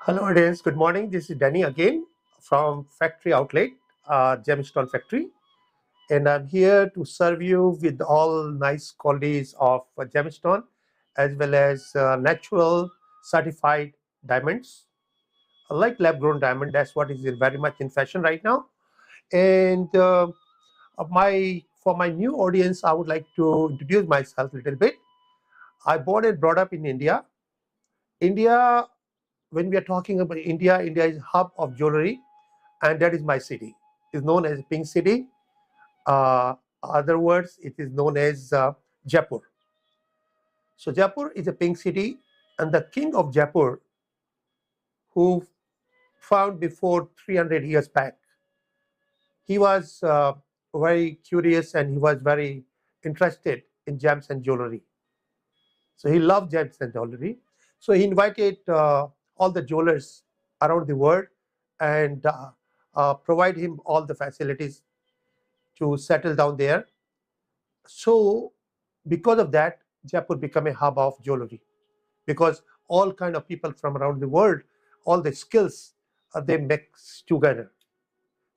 Hello audience, good morning. This is Danny again from Factory Outlet, Gemstone Factory. And I'm here to serve you with all nice qualities of gemstone as well as natural certified diamonds. Like lab grown diamond, that's what is very much in fashion right now. And for my new audience, I would like to introduce myself a little bit. I born and brought up in India. India, when we are talking about India, India is hub of jewelry, and that is my city. It's known as Pink City. Other words, it is known as Jaipur. So Jaipur is a pink city, and the king of Jaipur, who found before 300 years back, he was very curious and he was very interested in gems and jewelry. So he loved gems and jewelry. So he invited all the jewelers around the world and provide him all the facilities to settle down there. So because of that, Jaipur became a hub of jewelry, because all kind of people from around the world, all the skills, they mix together.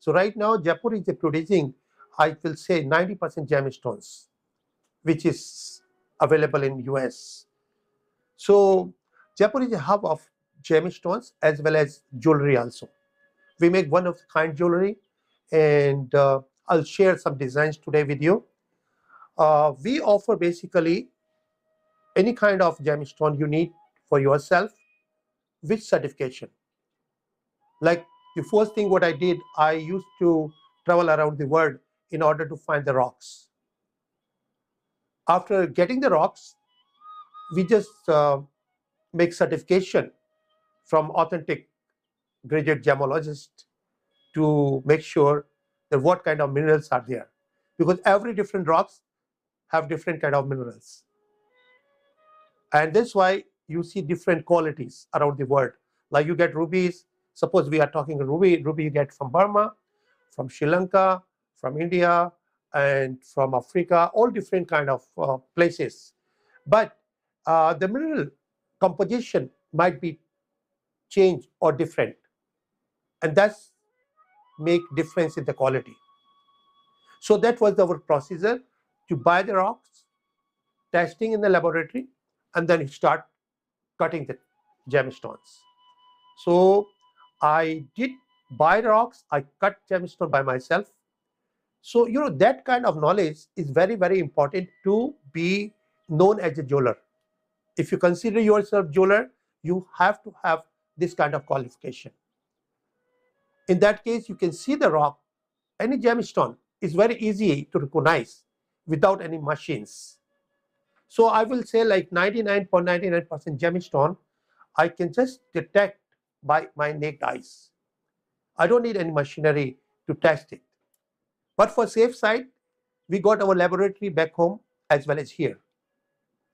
So right now, Jaipur is producing, I will say, 90% gemstones, which is available in US. So Jaipur is a hub of gemstones as well as jewelry also. We make one of the kind jewelry, and I'll share some designs today with you. We offer basically any kind of gemstone you need for yourself with certification. Like the first thing what I did, I used to travel around the world in order to find the rocks. After getting the rocks, we just make certification from authentic graduate gemologists to make sure that what kind of minerals are there, because every different rocks have different kind of minerals, and that's why you see different qualities around the world. Like you get rubies, suppose we are talking ruby you get from Burma, from Sri Lanka, from India, and from Africa, all different kind of places. But the mineral composition might be changed or different, and that's make difference in the quality. So that was our procedure, to buy the rocks, testing in the laboratory, and then start cutting the gemstones. So I did buy the rocks, I cut gemstone by myself. So that kind of knowledge is very, very important to be known as a jeweler. If you consider yourself jeweler, you have to have this kind of qualification. In that case, you can see the rock, any gemstone is very easy to recognize without any machines. So I will say like 99.99% gemstone, I can just detect by my naked eyes. I don't need any machinery to test it. But for safe side, we got our laboratory back home as well as here.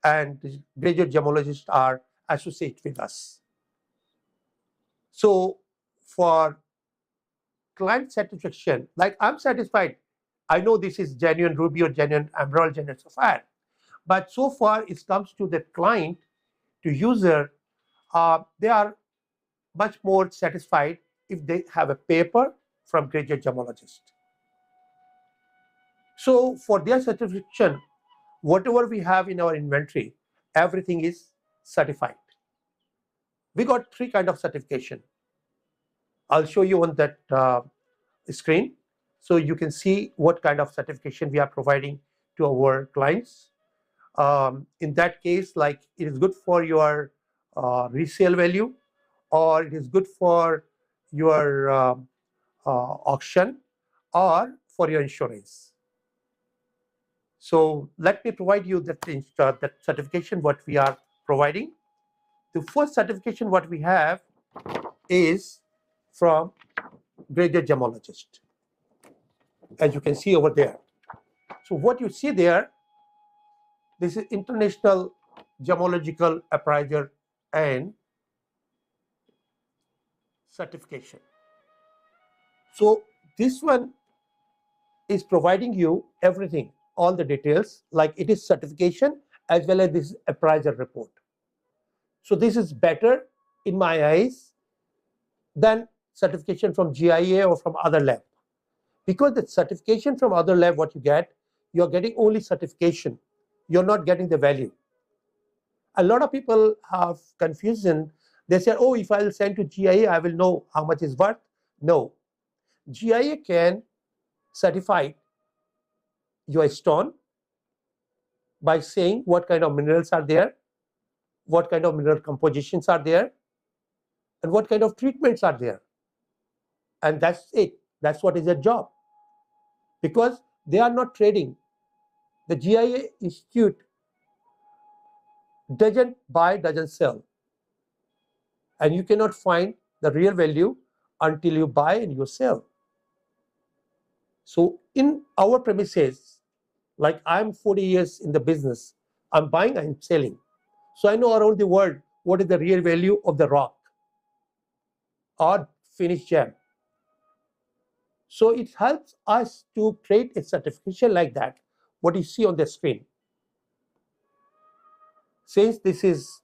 And the graduate gemologists are associated with us. So for client satisfaction, like I'm satisfied, I know this is genuine ruby or genuine emerald, genuine sapphire. But so far it comes to the client, to user, they are much more satisfied if they have a paper from graduate gemologist. So for their certification, whatever we have in our inventory, everything is certified. We got three kind of certification. I'll show you on that screen, so you can see what kind of certification we are providing to our clients. In that case, like it is good for your resale value, or it is good for your auction, or for your insurance. So let me provide you that certification what we are providing. The first certification what we have is from graduate gemologist, as you can see over there. So what you see there, this is International Gemological Appraiser and Certification. So this one is providing you everything, all the details, like it is certification as well as this appraiser report. So this is better in my eyes than certification from GIA or from other lab. Because the certification from other lab, what you get, you're getting only certification. You're not getting the value. A lot of people have confusion. They say, oh, if I'll send to GIA, I will know how much is worth. No. GIA can certify your stone by saying what kind of minerals are there, what kind of mineral compositions are there, and what kind of treatments are there. And that's it. That's what is their job. Because they are not trading. The GIA Institute doesn't buy, doesn't sell. And you cannot find the real value until you buy and you sell. So in our premises, like I'm 40 years in the business, I'm buying, I'm selling. So I know around the world what is the real value of the rock or finished gem. So it helps us to create a certification like that, what you see on the screen. Since this is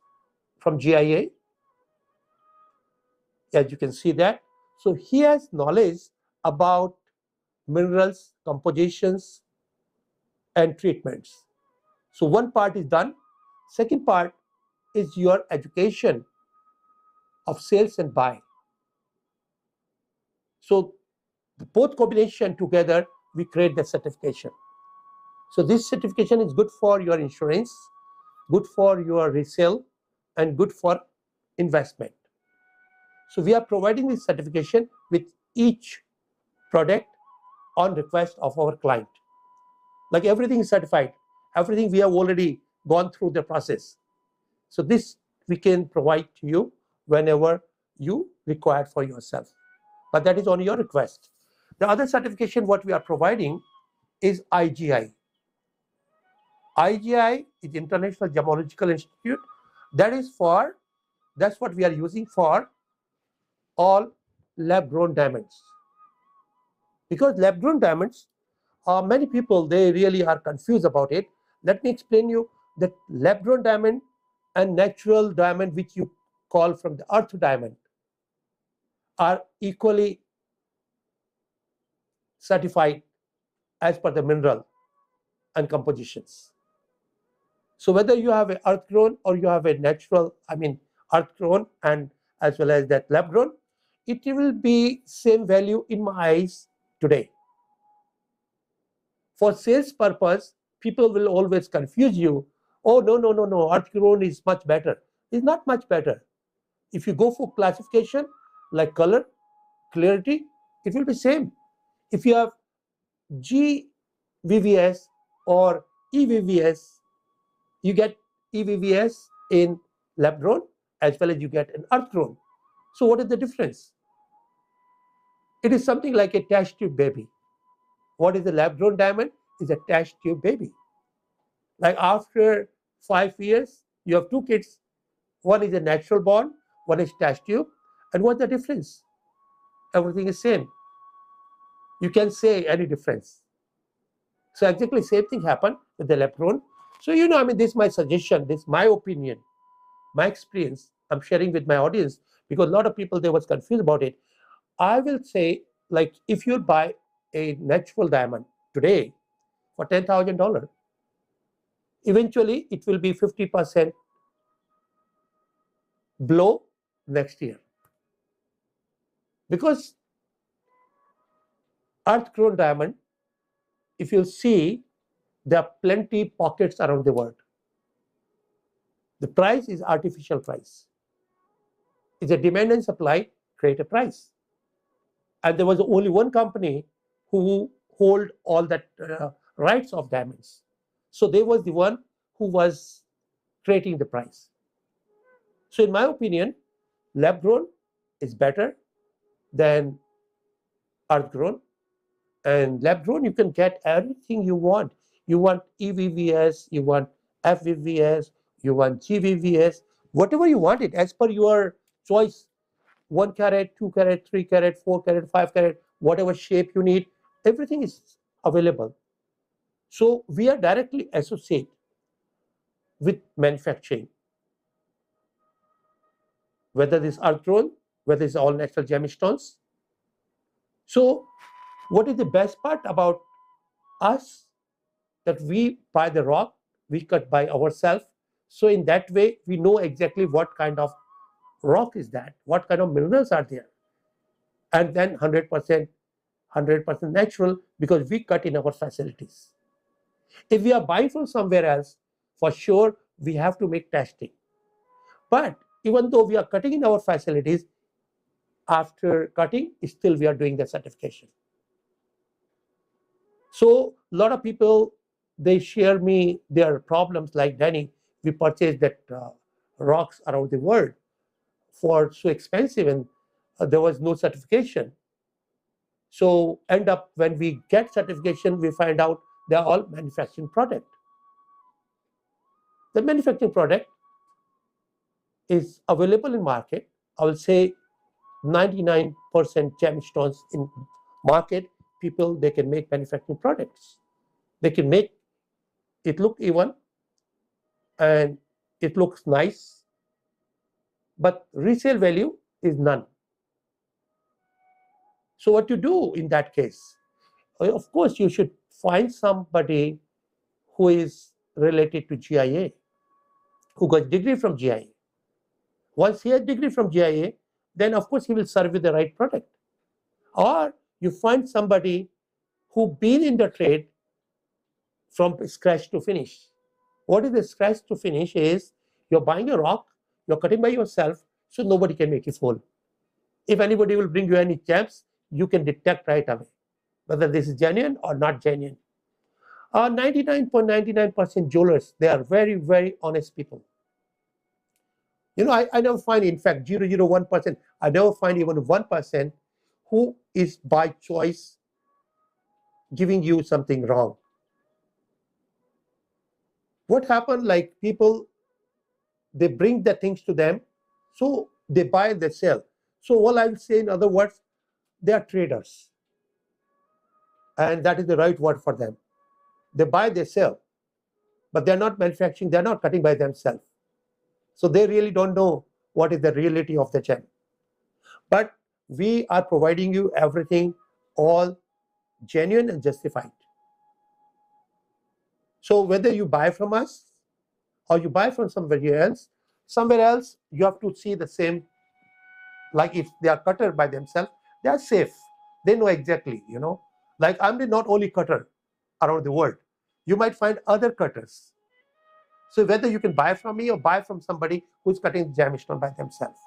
from GIA, as you can see that, so he has knowledge about minerals, compositions, and treatments. So one part is done. Second part is your education of sales and buy. So both combination together, we create the certification. So this certification is good for your insurance, good for your resale, and good for investment. So we are providing this certification with each product on request of our client. Like everything is certified, everything we have already gone through the process. So this we can provide to you whenever you require for yourself. But that is on your request. The other certification what we are providing is IGI. IGI is International Gemological Institute. That's what we are using for all lab-grown diamonds. Because lab-grown diamonds, many people, they really are confused about it. Let me explain you that lab-grown diamond and natural diamond, which you call from the earth diamond, are equally certified as per the mineral and compositions. So whether you have an earth grown or you have a natural, earth grown and as well as that lab grown, it will be same value in my eyes today. For sales purpose, people will always confuse you. Oh, no, earth grown is much better. It's not much better. If you go for classification like color, clarity, it will be same. If you have GVVS or EVVS, you get EVVS in lab grown as well as you get an earth grown. So what is the difference? It is something like a test tube baby. What is the lab grown diamond? Is a test tube baby. Like after 5 years, you have two kids. One is a natural born, one is test tube. And what's the difference? Everything is same. You can say any difference. So exactly same thing happened with the lab grown. So this is my suggestion, this is my opinion, my experience. I'm sharing with my audience because a lot of people, they was confused about it. I will say, like, if you buy a natural diamond today for $10,000, eventually it will be 50% below next year. Because earth-grown diamond, if you see, there are plenty pockets around the world. The price is artificial price. It's a demand and supply create a price. And there was only one company who hold all that rights of diamonds. So they was the one who was creating the price. So in my opinion, lab grown is better than earth grown. And lab grown, you can get everything you want. You want EVVS, you want FVVS, you want GVVS, whatever you want it as per your choice. 1 carat, 2 carat, 3 carat, 4 carat, 5 carat, whatever shape you need, everything is available. So we are directly associated with manufacturing. Whether this earth grown, whether it's all natural gemstones. So what is the best part about us? That we buy the rock, we cut by ourselves. So in that way, we know exactly what kind of rock is that, what kind of minerals are there. And then 100% natural, because we cut in our facilities. If we are buying from somewhere else, for sure, we have to make testing. But even though we are cutting in our facilities, after cutting, still we are doing the certification. So a lot of people, they share me their problems, like, Danny, we purchased that rocks around the world for so expensive, and there was no certification. So end up, when we get certification, we find out they are all manufacturing product. The manufacturing product is available in market. I will say 99% gemstones in market, people, they can make manufacturing products. They can make it look even, and it looks nice, but resale value is none. So what to do in that case? Of course, you should find somebody who is related to GIA, who got degree from GIA. Once he has degree from GIA, then of course he will serve you the right product. Or you find somebody who been in the trade from scratch to finish. What is the scratch to finish is, you're buying a rock, you're cutting by yourself, so nobody can make you fool. If anybody will bring you any gems, you can detect right away whether this is genuine or not genuine. 99.99% jewelers, they are very, very honest people. You know, I never find, in fact, 0.001%, I never find even 1% who is by choice giving you something wrong. What happened, like, people, they bring the things to them, so they buy and they sell. So what I will say, in other words, they are traders, and that is the right word for them. They buy, they sell, but they're not manufacturing, they're not cutting by themselves. So they really don't know what is the reality of the gem. But we are providing you everything, all genuine and justified. So whether you buy from us or you buy from somewhere else, you have to see the same. Like, if they are cutter by themselves, they are safe. They know exactly, you know. Like, I'm not only cutter around the world. You might find other cutters. So whether you can buy from me or buy from somebody who's cutting gemstone by themselves.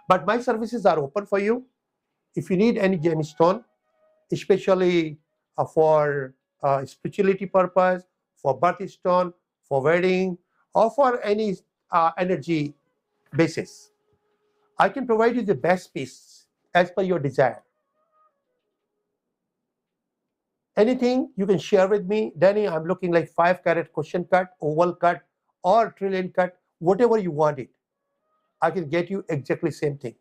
But my services are open for you. If you need any gemstone, especially for spirituality purpose, for birthstone, for wedding, or for any energy basis, I can provide you the best piece as per your desire. Anything you can share with me, Danny, I'm looking like 5-carat cushion cut, oval cut, or trillion cut, whatever you want it. I can get you exactly same thing,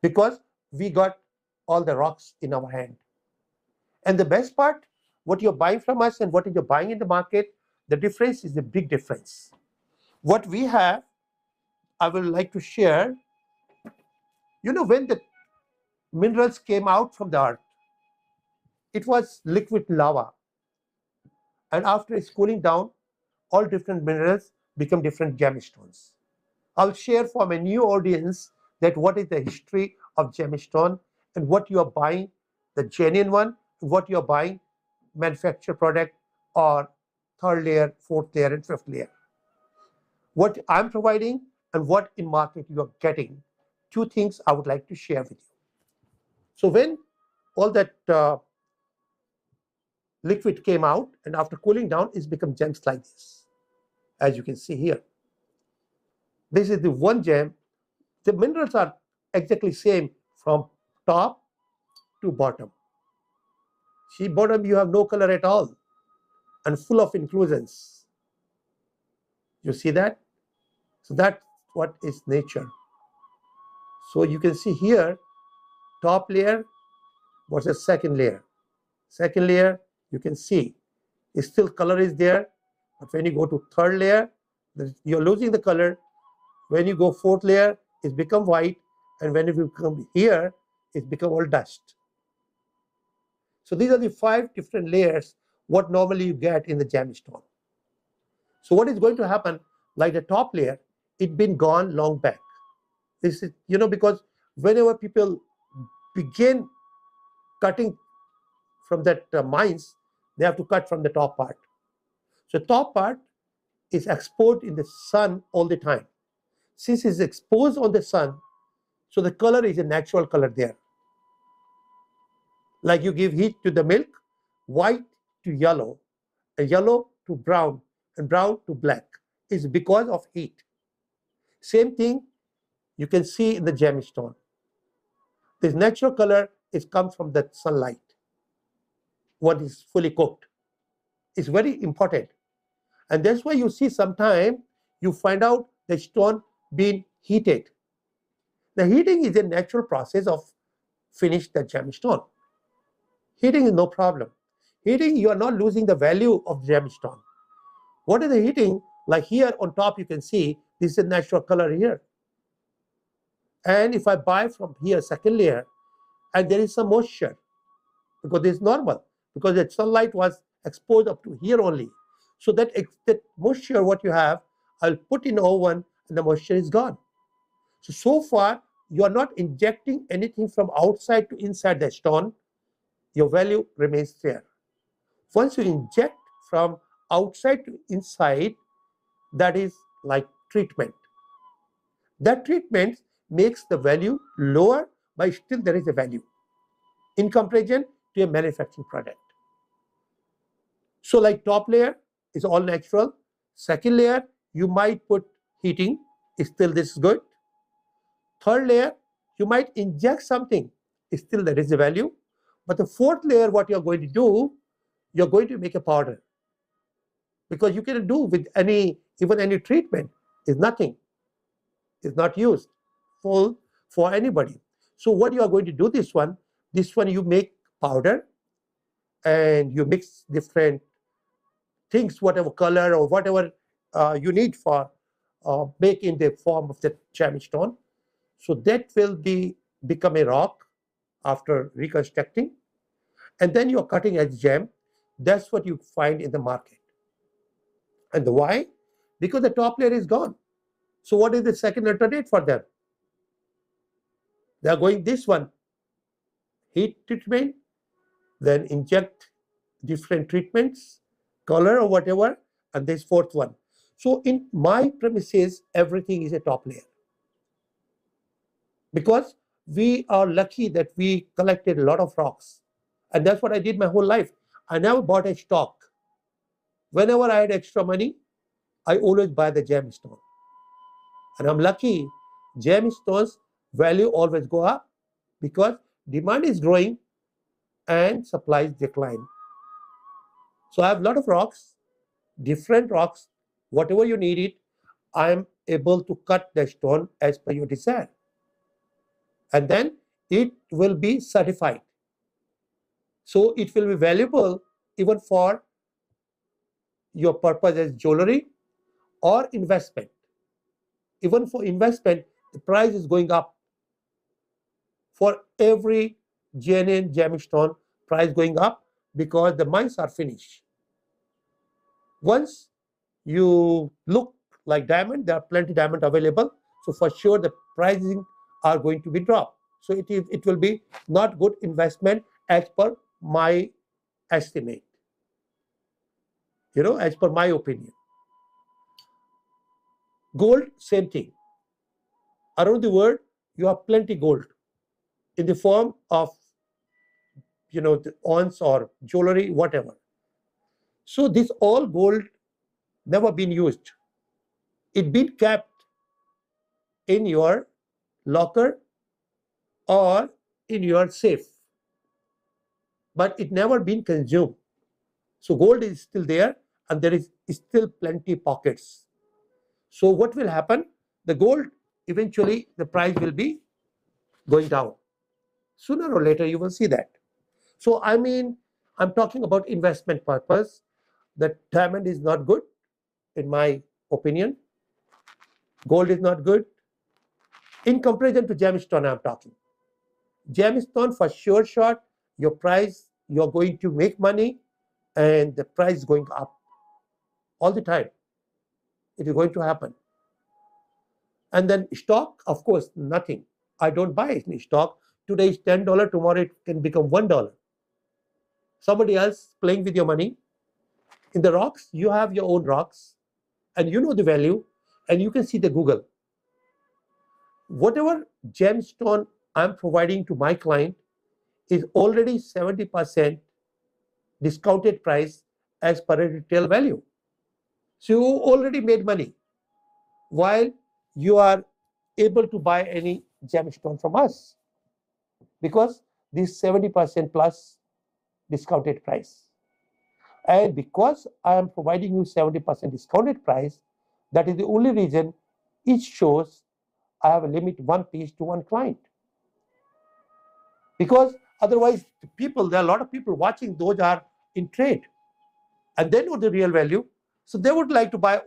because we got all the rocks in our hand. And the best part, what you're buying from us and what you're buying in the market, the difference is the big difference. What we have, I would like to share. You know, when the minerals came out from the earth, it was liquid lava. And after it's cooling down, all different minerals become different gemstones. I'll share for my new audience that what is the history of gemstone, and what you are buying, the genuine one, what you are buying, manufactured product, or third layer, fourth layer, and fifth layer. What I'm providing and what in market you are getting, two things I would like to share with you. So when all that liquid came out, and after cooling down, it's become gems like this, as you can see here. This is the one gem. The minerals are exactly same from top to bottom. See, bottom you have no color at all and full of inclusions. You see that? So that's what is nature. So you can see here, top layer versus second layer. Second layer, you can see, still color is there, but when you go to third layer, you're losing the color. When you go fourth layer, it's become white. And when it will come here, it's become all dust. So these are the 5 different layers what normally you get in the gemstone. So what is going to happen, like the top layer, it been gone long back. This is, because whenever people begin cutting from that mines, they have to cut from the top part. So top part is exposed in the sun all the time. Since it's exposed on the sun, so the color is a natural color there. Like you give heat to the milk, white to yellow, and yellow to brown, and brown to black. It's because of heat. Same thing you can see in the gemstone. This natural color comes from the sunlight. What is fully cooked is very important, and that's why you see sometimes you find out the stone being heated. The heating is a natural process of finish the gemstone. Heating is no problem. Heating, you are not losing the value of gemstone. What is the heating? Like here on top you can see this is a natural color here. And if I buy from here second layer and there is some moisture, because this is normal, because the sunlight was exposed up to here only. So that moisture what you have, I'll put in oven and the moisture is gone. So far you are not injecting anything from outside to inside the stone. Your value remains there. Once you inject from outside to inside, that is like treatment. That treatment makes the value lower, but still there is a value in comparison to a manufacturing product. So like top layer is all natural. Second layer, you might put heating, still this is good. Third layer, you might inject something, still there is a value. But the fourth layer, what you're going to do, you're going to make a powder. Because you can do with even any treatment, is nothing. It's not used for anybody. So what you are going to do this one you make powder and you mix different things, whatever color or whatever you need for make in the form of the gemstone. So that will become a rock after reconstructing, and then you're cutting as gem. That's what you find in the market. And why? Because the top layer is gone. So what is the second alternate for them? They are going this one, heat treatment, then inject different treatments, color or whatever, and this fourth one. So in my premises, everything is a top layer. Because we are lucky that we collected a lot of rocks. And that's what I did my whole life. I never bought a stock. Whenever I had extra money, I always buy the gemstone. And I'm lucky, gemstones value always go up because demand is growing and supply is decline. So I have a lot of rocks, different rocks, whatever you need it, I am able to cut the stone as per your desire. And then it will be certified. So it will be valuable even for your purpose as jewelry or investment. Even for investment, the price is going up. For every genuine gemstone, price going up because the mines are finished. Once you look like diamond, there are plenty of diamond available. So for sure, the pricing are going to be dropped. So it will be not good investment as per my estimate. As per my opinion. Gold, same thing. Around the world, you have plenty gold in the form of, the ounce or jewelry, whatever. So this all gold never been used. It been kept in your locker or in your safe, but it never been consumed. So gold is still there and there is still plenty pockets. So what will happen? The gold, eventually the price will be going down. Sooner or later you will see that. So I'm talking about investment purpose. The diamond is not good in my opinion. Gold is not good. In comparison to gemstone, I'm talking. Gemstone for sure shot, your price, you're going to make money and the price is going up all the time. It is going to happen. And then stock, of course, nothing. I don't buy any stock. Today is $10, tomorrow it can become $1. Somebody else playing with your money. In the rocks, you have your own rocks and you know the value and you can see the Google. Whatever gemstone I'm providing to my client is already 70% discounted price as per a retail value. So you already made money while you are able to buy any gemstone from us because this 70% plus discounted price. And because I am providing you 70% discounted price, that is the only reason each shows I have a limit one piece to one client. Because otherwise, people, there are a lot of people watching, those are in trade and they know the real value. So they would like to buy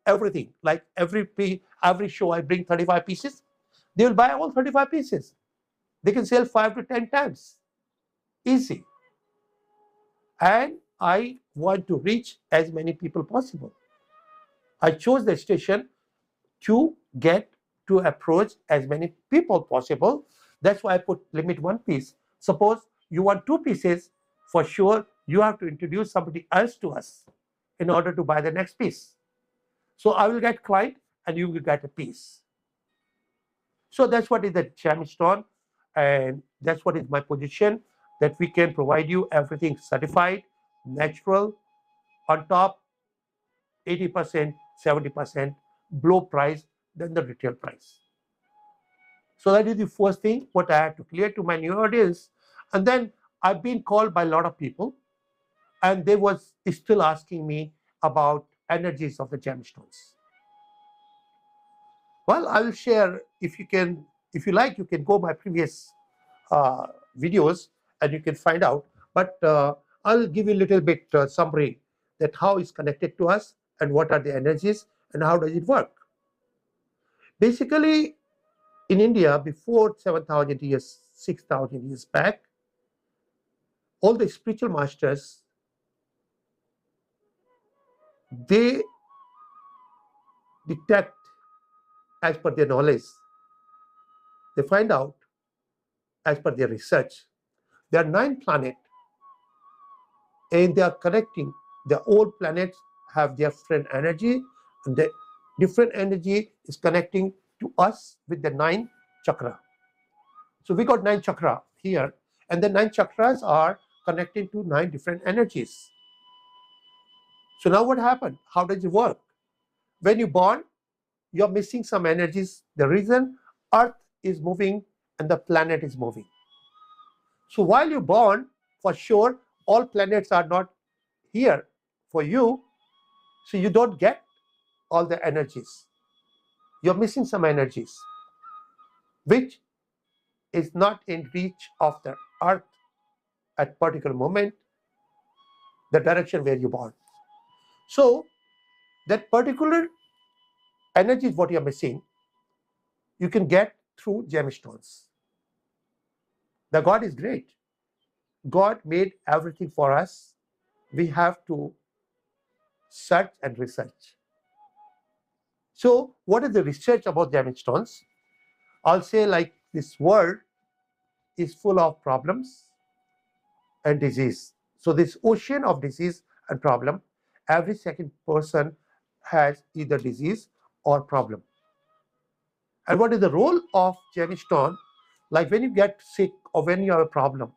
everything. Like every show I bring 35 pieces, they will buy all 35 pieces. They can sell 5 to 10 times. Easy. And I want to reach as many people possible. I chose the station to get to approach as many people possible. That's why I put limit one piece. Suppose you want 2 pieces, for sure you have to introduce somebody else to us in order to buy the next piece. So I will get client and you will get a piece. So that's what is the gemstone, and that's what is my position, that we can provide you everything certified, natural, on top 80%, 70% below price than the retail price. So that is the first thing what I had to clear to my new audience. And then I've been called by a lot of people and they was still asking me about energies of the gemstones. Well, I will share, if you like, you can go my previous videos and you can find out. But I'll give you a little bit summary that how it's connected to us and what are the energies and how does it work. Basically, in India, before 7,000 years, 6,000 years back, all the spiritual masters, they detect as per their knowledge. They find out as per their research. There are 9 planets and they are connecting. The old planets have their different energy and the different energy is connecting to us with the 9 chakra. So we got 9 chakra here and the 9 chakras are connecting to 9 different energies. So now what happened? How does it work? When you born, you're missing some energies. The reason Earth is moving and the planet is moving. So while you're born, for sure, all planets are not here for you. So you don't get all the energies. You're missing some energies, which is not in reach of the Earth at particular moment, the direction where you're born. So that particular energy is what you're missing. You can get through gemstones. The God is great. God made everything for us. We have to search and research. So what is the research about gemstones? I'll say, like, this world is full of problems and disease. So this ocean of disease and problem, every second person has either disease or problem. And what is the role of gemstone? Like when you get sick or when you have a problem,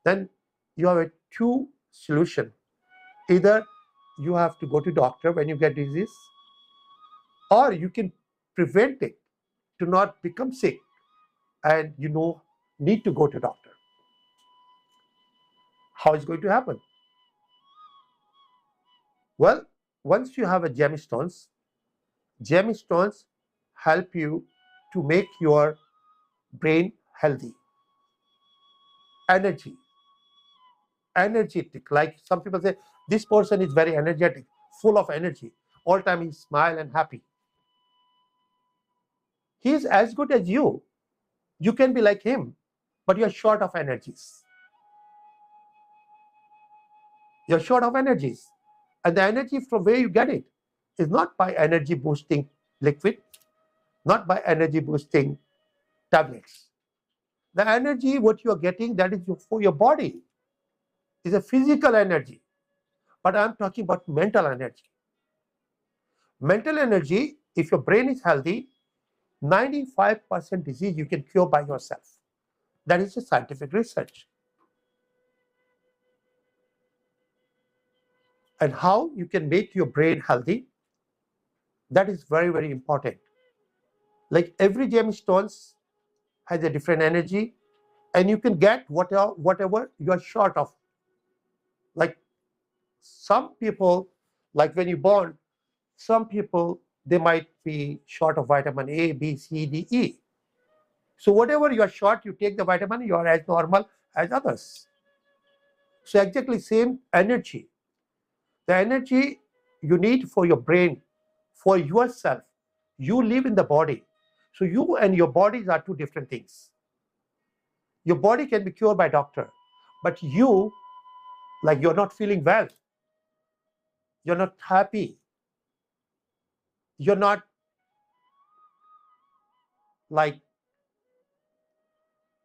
then you have a 2 solution. Either you have to go to doctor when you get disease, or you can prevent it to not become sick and need to go to doctor. How is it going to happen? Well, once you have a gemstones help you to make your brain healthy, energetic. Like some people say, this person is very energetic, full of energy, all time he smile and happy. He is as good as you. You can be like him, but you're short of energies. You're short of energies. And the energy from where you get it is not by energy boosting liquid, not by energy boosting tablets. The energy what you are getting, that is for your body, is a physical energy. But I'm talking about mental energy. Mental energy, if your brain is healthy, 95% disease you can cure by yourself. That is a scientific research. And how you can make your brain healthy, that is very, very important. Like every gemstones has a different energy, and you can get whatever you are short of. Like some people, like when you're born, some people, they might be short of vitamin A, B, C, D, E. So whatever you are short, you take the vitamin, you are as normal as others. So exactly same energy. The energy you need for your brain, for yourself, you live in the body. So you and your bodies are two different things. Your body can be cured by doctor, but you, like you're not feeling well, you're not happy, you're not like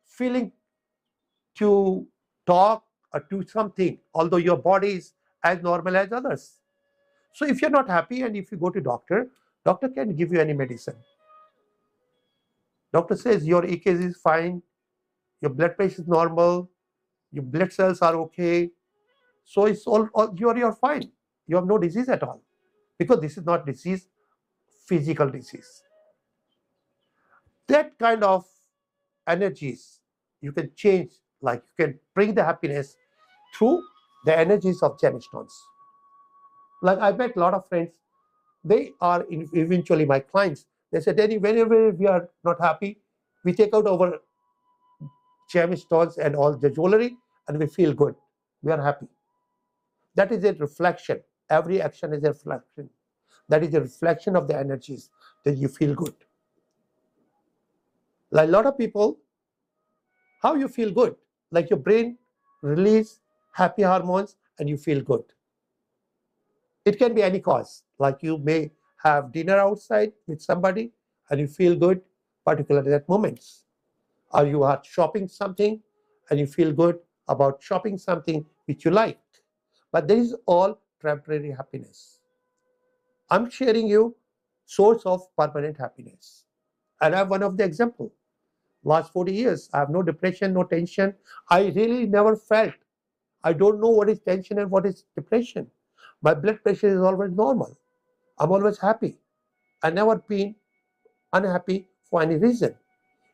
feeling to talk or do something, although your body is as normal as others. So if you're not happy and if you go to doctor, doctor can give you any medicine. Doctor says your EKG is fine, your blood pressure is normal, your blood cells are okay, so it's all you're fine. You have no disease at all, because this is not disease, physical disease. That kind of energies you can change, like you can bring the happiness through the energies of gemstones. Like I met a lot of friends, they are eventually my clients. They said, Danny, whenever we are not happy, we take out our gemstones and all the jewelry and we feel good. We are happy. That is a reflection. Every action is a reflection. That is a reflection of the energies that you feel good. Like a lot of people, how you feel good? Like your brain release happy hormones and you feel good. It can be any cause. Like you may have dinner outside with somebody and you feel good, particularly at moments. Or you are shopping something and you feel good about shopping something which you like. But there is all temporary happiness. I'm sharing you source of permanent happiness. And I have one of the example. Last 40 years, I have no depression, no tension. I really never felt. I don't know what is tension and what is depression. My blood pressure is always normal. I'm always happy. I never been unhappy for any reason,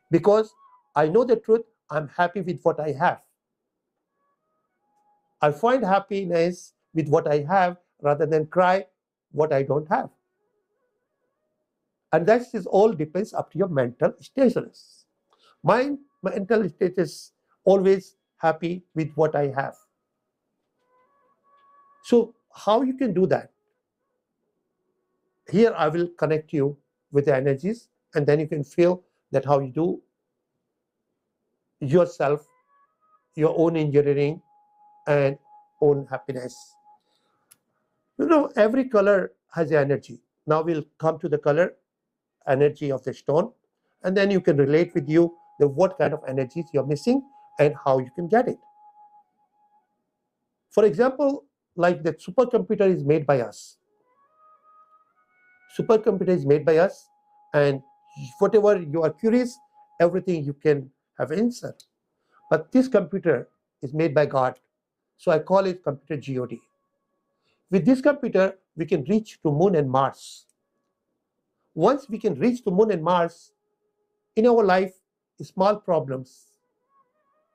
because I know the truth. I'm happy with what I have. I find happiness with what I have rather than cry what I don't have. And that is all depends up to your mental status. My mental state is always happy with what I have. So how you can do that? Here I will connect you with the energies, and then you can feel that how you do yourself, your own engineering and own happiness. You know, every color has energy. Now we'll come to the color energy of the stone, and then you can relate with you the what kind of energies you're missing and how you can get it. For example, like the supercomputer is made by us. Supercomputer is made by us, and whatever you are curious, everything you can have answer. But this computer is made by God, so I call it computer God. With this computer, we can reach to Moon and Mars. Once we can reach to Moon and Mars, in our life, small problems,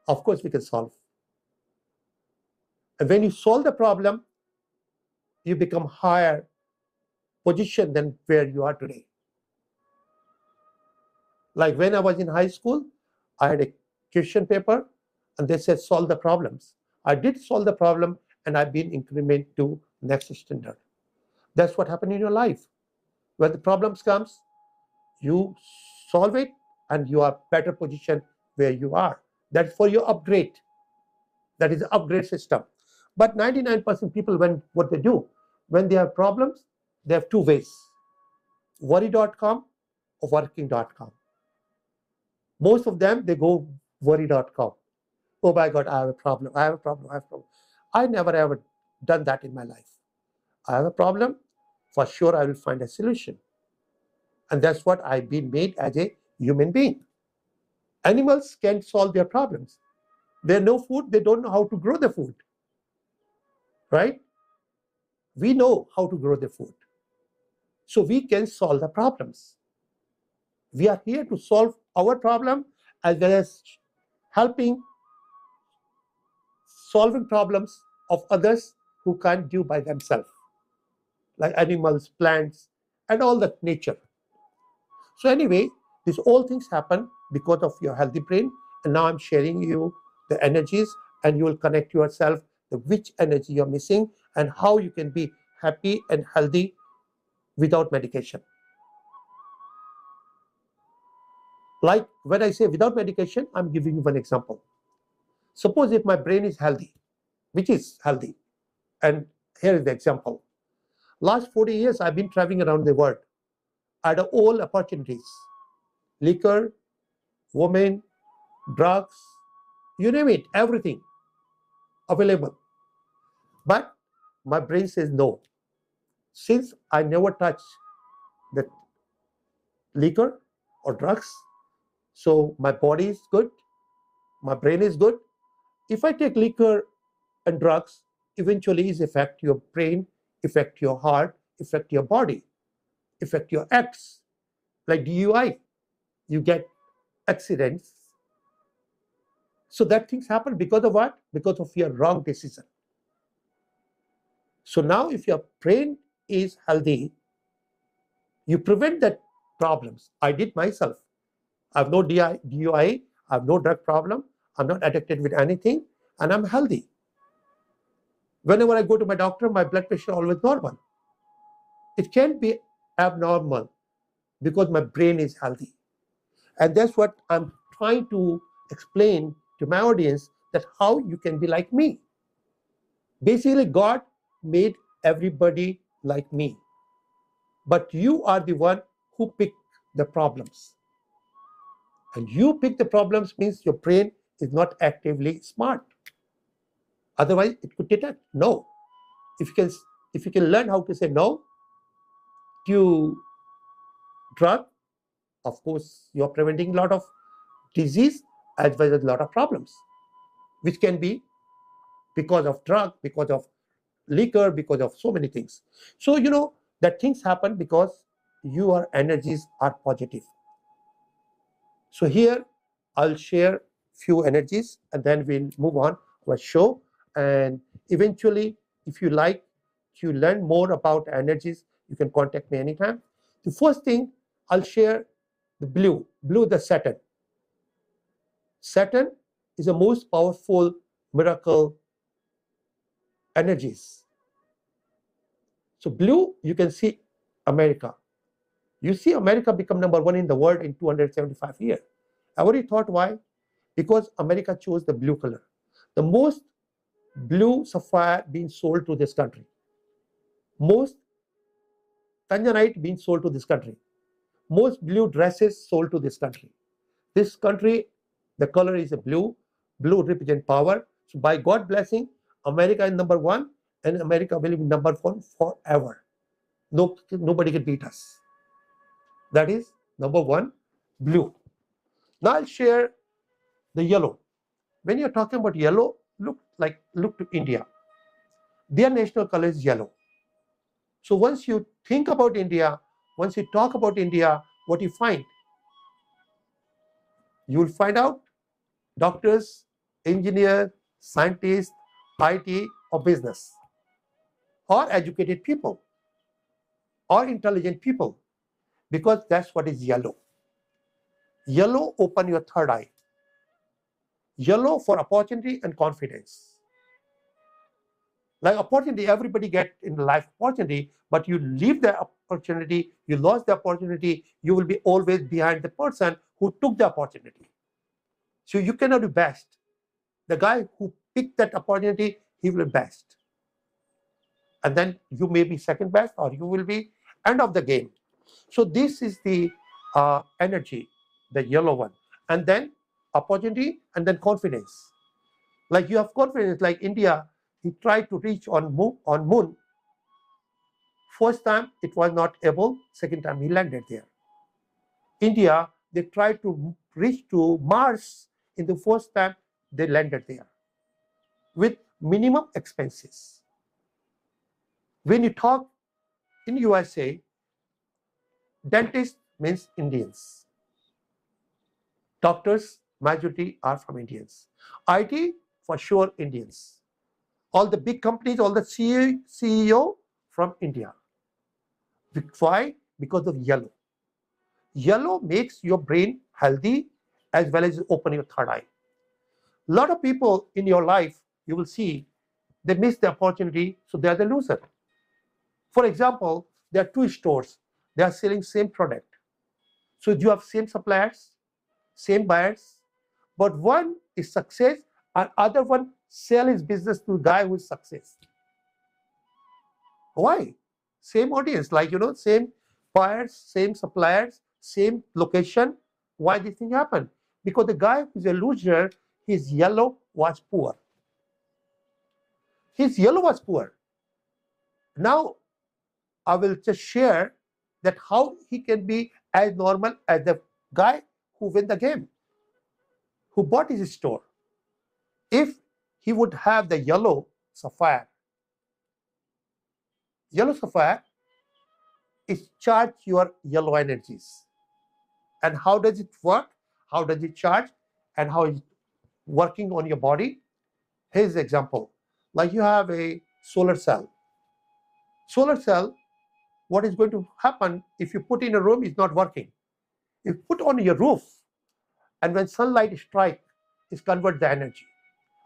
of course, we can solve. And when you solve the problem, you become higher position than where you are today. Like when I was in high school, I had a question paper and they said solve the problems. I did solve the problem and I've been increment to next standard. That's what happened in your life. When the problems comes, you solve it, and you are better position where you are. That's for your upgrade. That is the upgrade system. But 99% people, what they do, when they have problems, they have two ways: worry.com or working.com. Most of them, they go worry.com. Oh my God, I have a problem. I have a problem. I have a problem. I never ever done that in my life. I have a problem. For sure, I will find a solution. And that's what I've been made as a human being. Animals can't solve their problems. They have no food. They don't know how to grow the food. Right? We know how to grow the food. So we can solve the problems. We are here to solve our problem as well as helping solving problems of others who can't do by themselves, like animals, plants, and all that nature. So anyway, these all things happen because of your healthy brain. And now I'm sharing you the energies, and you will connect yourself to which energy you're missing and how you can be happy and healthy without medication. Like when I say without medication, I'm giving you one example. Suppose if my brain is healthy, which is healthy, and here is the example. Last 40 years, I've been traveling around the world. I had all opportunities: liquor, women, drugs, you name it, everything available. But my brain says no. Since I never touch the liquor or drugs, so my body is good, my brain is good. If I take liquor and drugs, eventually it affect your brain, affect your heart, affect your body, affect your acts. Like DUI, you get accidents. So that things happen because of what? Because of your wrong decision. So now if your brain is healthy, you prevent that problems. I did myself. I have no DUI, I have no drug problem, I'm not addicted with anything, and I'm healthy. Whenever I go to my doctor, my blood pressure is always normal. It can't be abnormal because my brain is healthy. And that's what I'm trying to explain to my audience, that how you can be like me. Basically, God made everybody like me. But you are the one who picked the problems. And you pick the problems means your brain is not actively smart. Otherwise, it could detect no. If you can learn how to say no to drug, of course, you're preventing a lot of disease as well as a lot of problems, which can be because of drug, because of liquor, because of so many things. So, that things happen because your energies are positive. So here, I'll share few energies and then we'll move on to our show. And eventually, if you like to learn more about energies, you can contact me anytime. The first thing, I'll share the blue, the Saturn. Saturn is the most powerful miracle energies. So blue, you can see America. You see America become number one in the world in 275 years. I already thought why? Because America chose the blue color. The most blue sapphire being sold to this country. Most tanzanite being sold to this country. Most blue dresses sold to this country. This country, the color is a blue. Blue represents power. So by God blessing, America is number one, and America will be number one forever. Nobody can beat us. That is number one, blue. Now I'll share the yellow. When you're talking about yellow, look to India. Their national color is yellow. So once you think about India, once you talk about India, what you find? You will find out doctors, engineers, scientists, IT, or business, or educated people, or intelligent people, because that's what is yellow. Yellow open your third eye. Yellow for opportunity and confidence. Like opportunity, everybody get in life opportunity, but you leave the opportunity, you lost the opportunity, you will be always behind the person who took the opportunity. So you cannot be best. The guy who picked that opportunity, he will be best. And then you may be second best, or you will be end of the game. So this is the energy, the yellow one. And then opportunity, and then confidence. Like you have confidence, like India, he tried to reach on moon. First time it was not able, second time he landed there. India, they tried to reach to Mars in the first time they landed there with minimum expenses. When you talk in USA, dentist means Indians. Doctors, majority are from Indians. IT, for sure, Indians. All the big companies, all the CEO from India. Why? Because of yellow. Yellow makes your brain healthy as well as open your third eye. A lot of people in your life, you will see, they miss the opportunity, so they are the loser. For example, there are two stores. They are selling same product. So you have same suppliers, same buyers, but one is success and other one sell his business to a guy who is success. Why? Same audience, like same buyers, same suppliers, same location. Why this thing happen? Because the guy who's a loser, his yellow was poor. His yellow was poor. Now I will just share that how he can be as normal as the guy who win the game, who bought his store. If he would have the yellow sapphire is charge your yellow energies. And how does it work? How does it charge? And how is it working on your body? Here's an example. Like you have a solar cell. Solar cell, what is going to happen if you put in a room, it's not working. If you put on your roof, and when sunlight strikes, it converts the energy.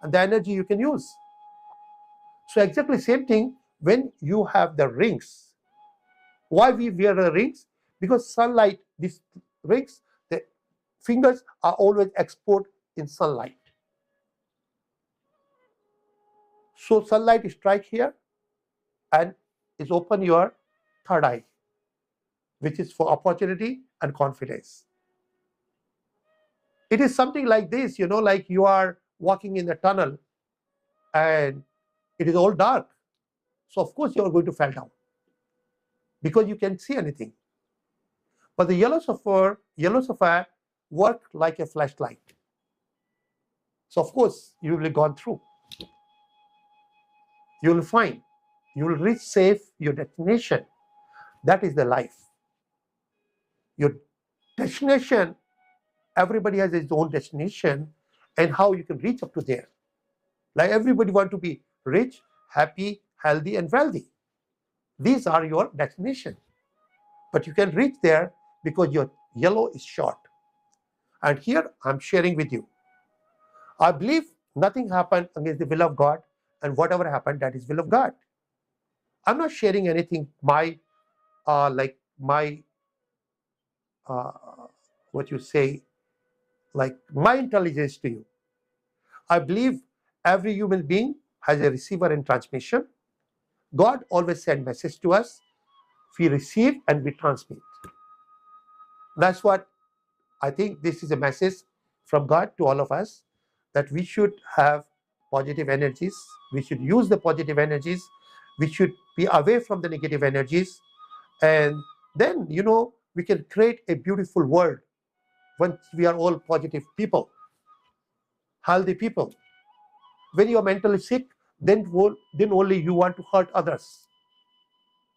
And the energy you can use. So exactly same thing when you have the rings. Why we wear the rings? Because sunlight, these rings, the fingers are always exposed in sunlight. So sunlight strike here and is open your third eye, which is for opportunity and confidence. It is something like this, like you are walking in the tunnel and it is all dark. So of course you are going to fall down because you can't see anything. But the yellow sapphire work like a flashlight. So of course you will be gone through. You will find, you will reach safe your destination. That is the life. Your destination, everybody has his own destination and how you can reach up to there. Like everybody want to be rich, happy, healthy, and wealthy. These are your destination. But you can reach there because your yellow is short. And here I'm sharing with you. I believe nothing happened against the will of God, and whatever happened, that is will of God. I'm not sharing anything what you say, like my intelligence to you. I believe every human being has a receiver and transmission. God always sends message to us. We receive and we transmit. That's what I think. This is a message from God to all of us, that we should have positive energies. We should use the positive energies. We should be away from the negative energies. And then, we can create a beautiful world when we are all positive people, healthy people. When you are mentally sick, then only you want to hurt others,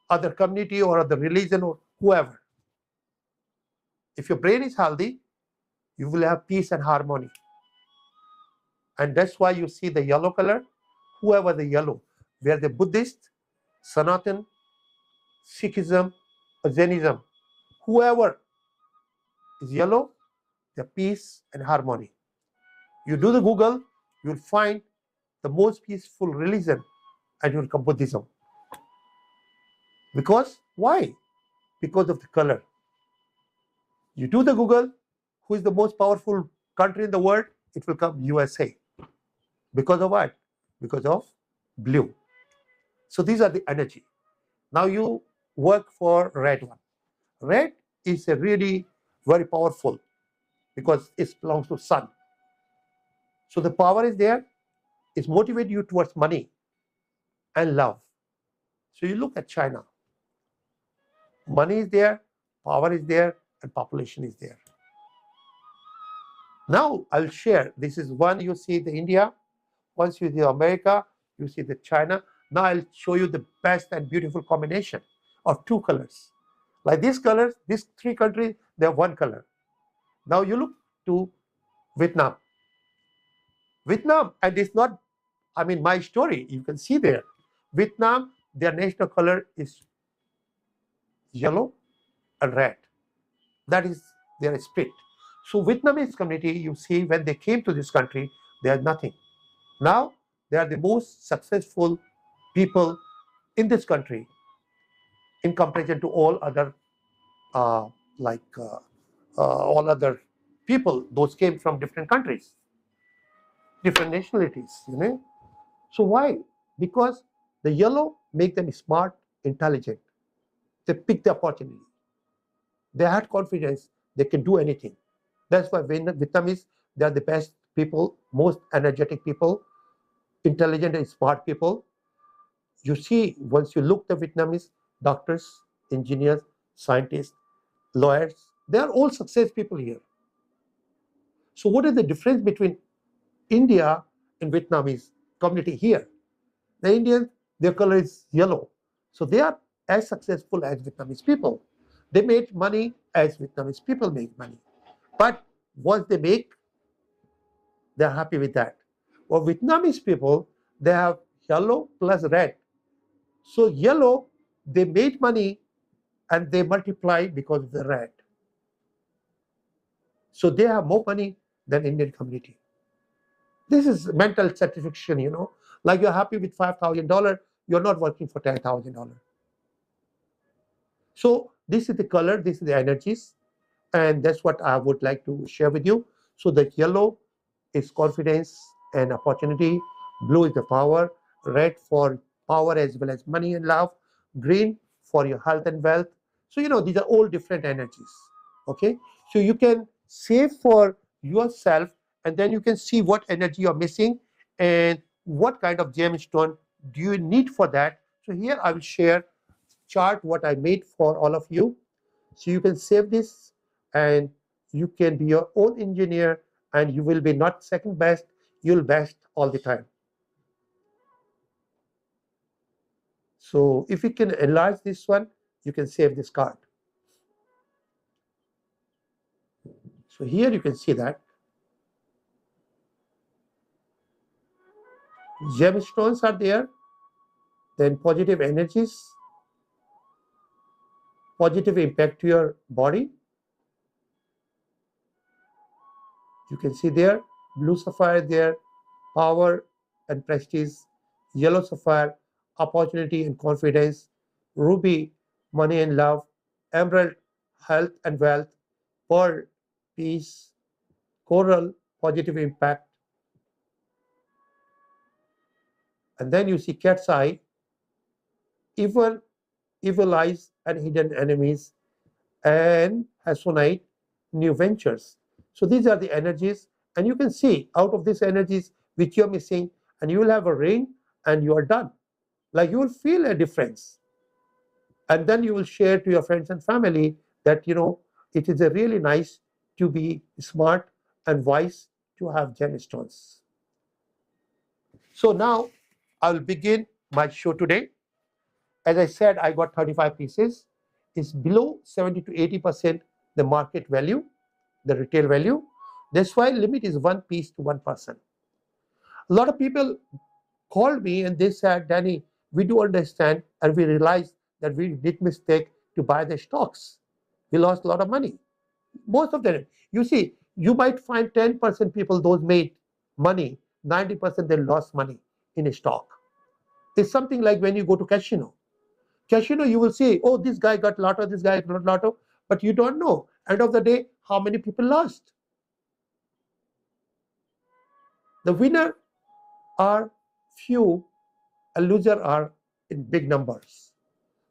other community or other religion or whoever. If your brain is healthy, you will have peace and harmony. And that's why you see the yellow color, whoever the yellow, where the Buddhist, Sanatan, Sikhism, or Jainism, whoever is yellow, the peace and harmony. You do the Google, you'll find the most peaceful religion, and you'll come Buddhism. Because why? because of the color. You do the Google, who is the most powerful country in the world? It will come USA. Because of what? Because of blue. So these are the energy. Now you work for red one. Red is a really very powerful because it belongs to sun. So the power is there. It's motivate you towards money and love. So you look at China. Money is there, power is there, and population is there. Now I'll share. This is one you see the India. Once you see America, you see the China. Now I'll show you the best and beautiful combination of two colors. Like these colors, these three countries, they have one color. Now you look to Vietnam. Vietnam, and it's not, I mean, my story, you can see there. Vietnam, their national color is yellow and red. That is their split. So Vietnamese community, you see, when they came to this country, they had nothing. Now they are the most successful people in this country in comparison to all other all other people. Those came from different countries, different nationalities, you know. So why? Because the yellow make them smart, intelligent. They pick the opportunity. They had confidence. They can do anything. That's why Vietnamese, they are the best people, most energetic people, intelligent and smart people. You see, once you look the Vietnamese doctors, engineers, scientists, lawyers, they are all success people here. So what is the difference between India and Vietnamese community here? The Indians, their color is yellow. So they are as successful as Vietnamese people. They make money as Vietnamese people make money. But once they make, they're happy with that. Well, Vietnamese people, they have yellow plus red. So yellow, they made money and they multiply because of the red. So they have more money than Indian community. This is mental satisfaction, you know. Like you're happy with $5,000, you're not working for $10,000. So this is the color, this is the energies, and that's what I would like to share with you. So the yellow is confidence and opportunity, blue is the power, red for power as well as money and love, green for your health and wealth. So you know these are all different energies. Okay, so you can save for yourself, and then you can see what energy you're missing and what kind of gemstone do you need for that. So here I will share chart what I made for all of you. So you can save this and you can be your own engineer and you will be not second best, you'll best all the time. So if you can enlarge this one, you can save this card. So here you can see that gemstones are there, then positive energies, positive impact to your body. You can see there, blue sapphire there, power and prestige, yellow sapphire, opportunity and confidence, ruby, money and love, emerald, health and wealth, pearl, peace, coral, positive impact. And then you see cat's eye, evil eyes and hidden enemies, and hasonite, new ventures. So these are the energies, and you can see out of these energies which you're missing, and you will have a ring and you are done. Like you will feel a difference. And then you will share to your friends and family that, you know, it is a really nice to be smart and wise to have gemstones. So now I will begin my show today. As I said, I got 35 pieces. It's below 70 to 80% the market value, the retail value. That's why limit is one piece to one person. A lot of people called me and they said, Danny, we do understand and we realize that we did mistake to buy the stocks. We lost a lot of money. Most of them, you see, you might find 10% people, those made money, 90% they lost money in a stock. It's something like when you go to casino. Casino, you will say, oh, this guy got lotto, this guy got lotto, but you don't know, end of the day, how many people lost. The winner are few, and loser are in big numbers.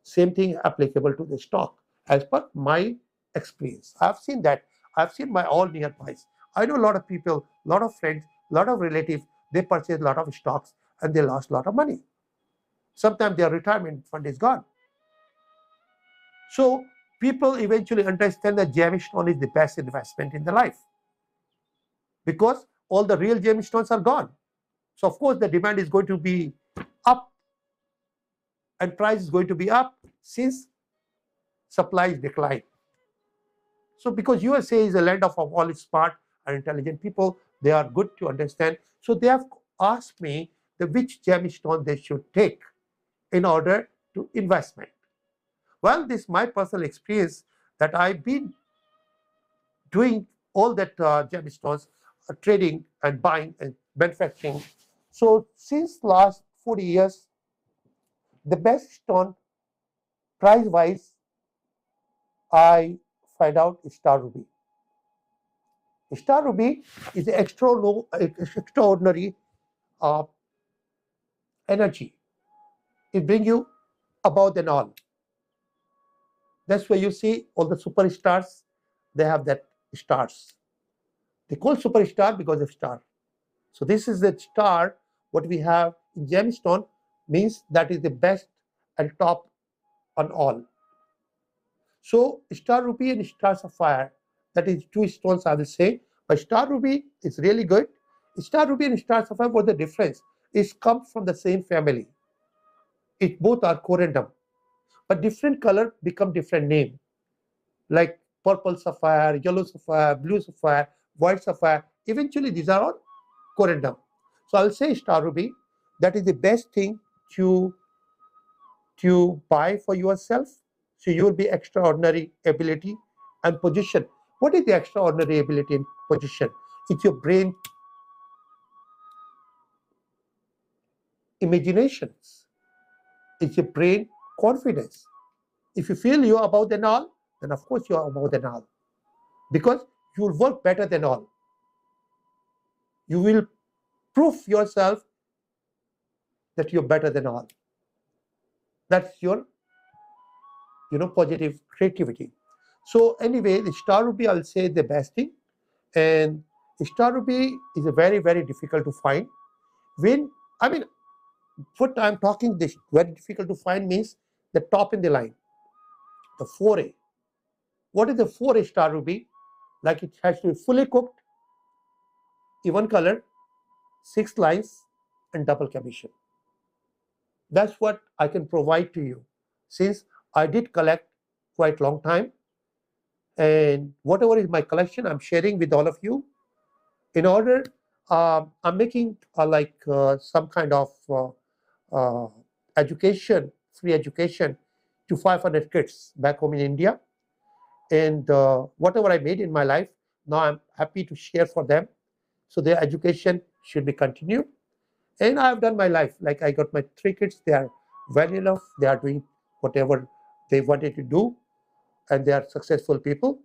Same thing applicable to the stock, as per my experience. I've seen that. I've seen my all nearbys. I know a lot of people, a lot of friends, a lot of relatives, they purchased a lot of stocks and they lost a lot of money. Sometimes their retirement fund is gone. So people eventually understand that gemstone is the best investment in the life, because all the real gemstones are gone. So of course the demand is going to be up and price is going to be up since supply is declined. So because USA is a land of all smart and intelligent people, they are good to understand. So they have asked me which gemstone they should take in order to investment. Well, this is my personal experience that I've been doing all that gemstones, trading and buying and manufacturing. So since last 40 years, the best stone price wise, I find out is star ruby. Star ruby is an extraordinary energy. It brings you above than all. That's why you see all the superstars, they have that stars. They call superstar because of star. So this is the star, what we have in gemstone means that is the best and top on all. So star ruby and star sapphire, that is two stones I will say, but star ruby is really good. Star ruby and star sapphire, what the difference? It comes from the same family. It both are corundum, but different color become different name, like purple sapphire, yellow sapphire, blue sapphire, white sapphire. Eventually these are all corundum. So I'll say star ruby, that is the best thing to buy for yourself. So you will be extraordinary ability and position. What is the extraordinary ability and position? It's your brain imaginations. It's your brain confidence. If you feel you are above than all, then of course you are above than all, because you will work better than all. You will prove yourself that you're better than all. That's your positive creativity. So anyway, the star ruby, I'll say the best thing. And star ruby is a very, very difficult to find. What I'm talking, this very difficult to find means the top in the line, the 4A. What is the 4A star ruby? Like it has to be fully cooked, even color, 6 lines, and double commission. That's what I can provide to you, since I did collect quite long time, and whatever is my collection, I'm sharing with all of you. In order, I'm making some kind of uh, education, free education to 500 kids back home in India. And whatever I made in my life, now I'm happy to share for them. So their education should be continued. And I've done my life. Like I got my 3 kids, they are well enough, they are doing whatever they wanted to do, and they are successful people.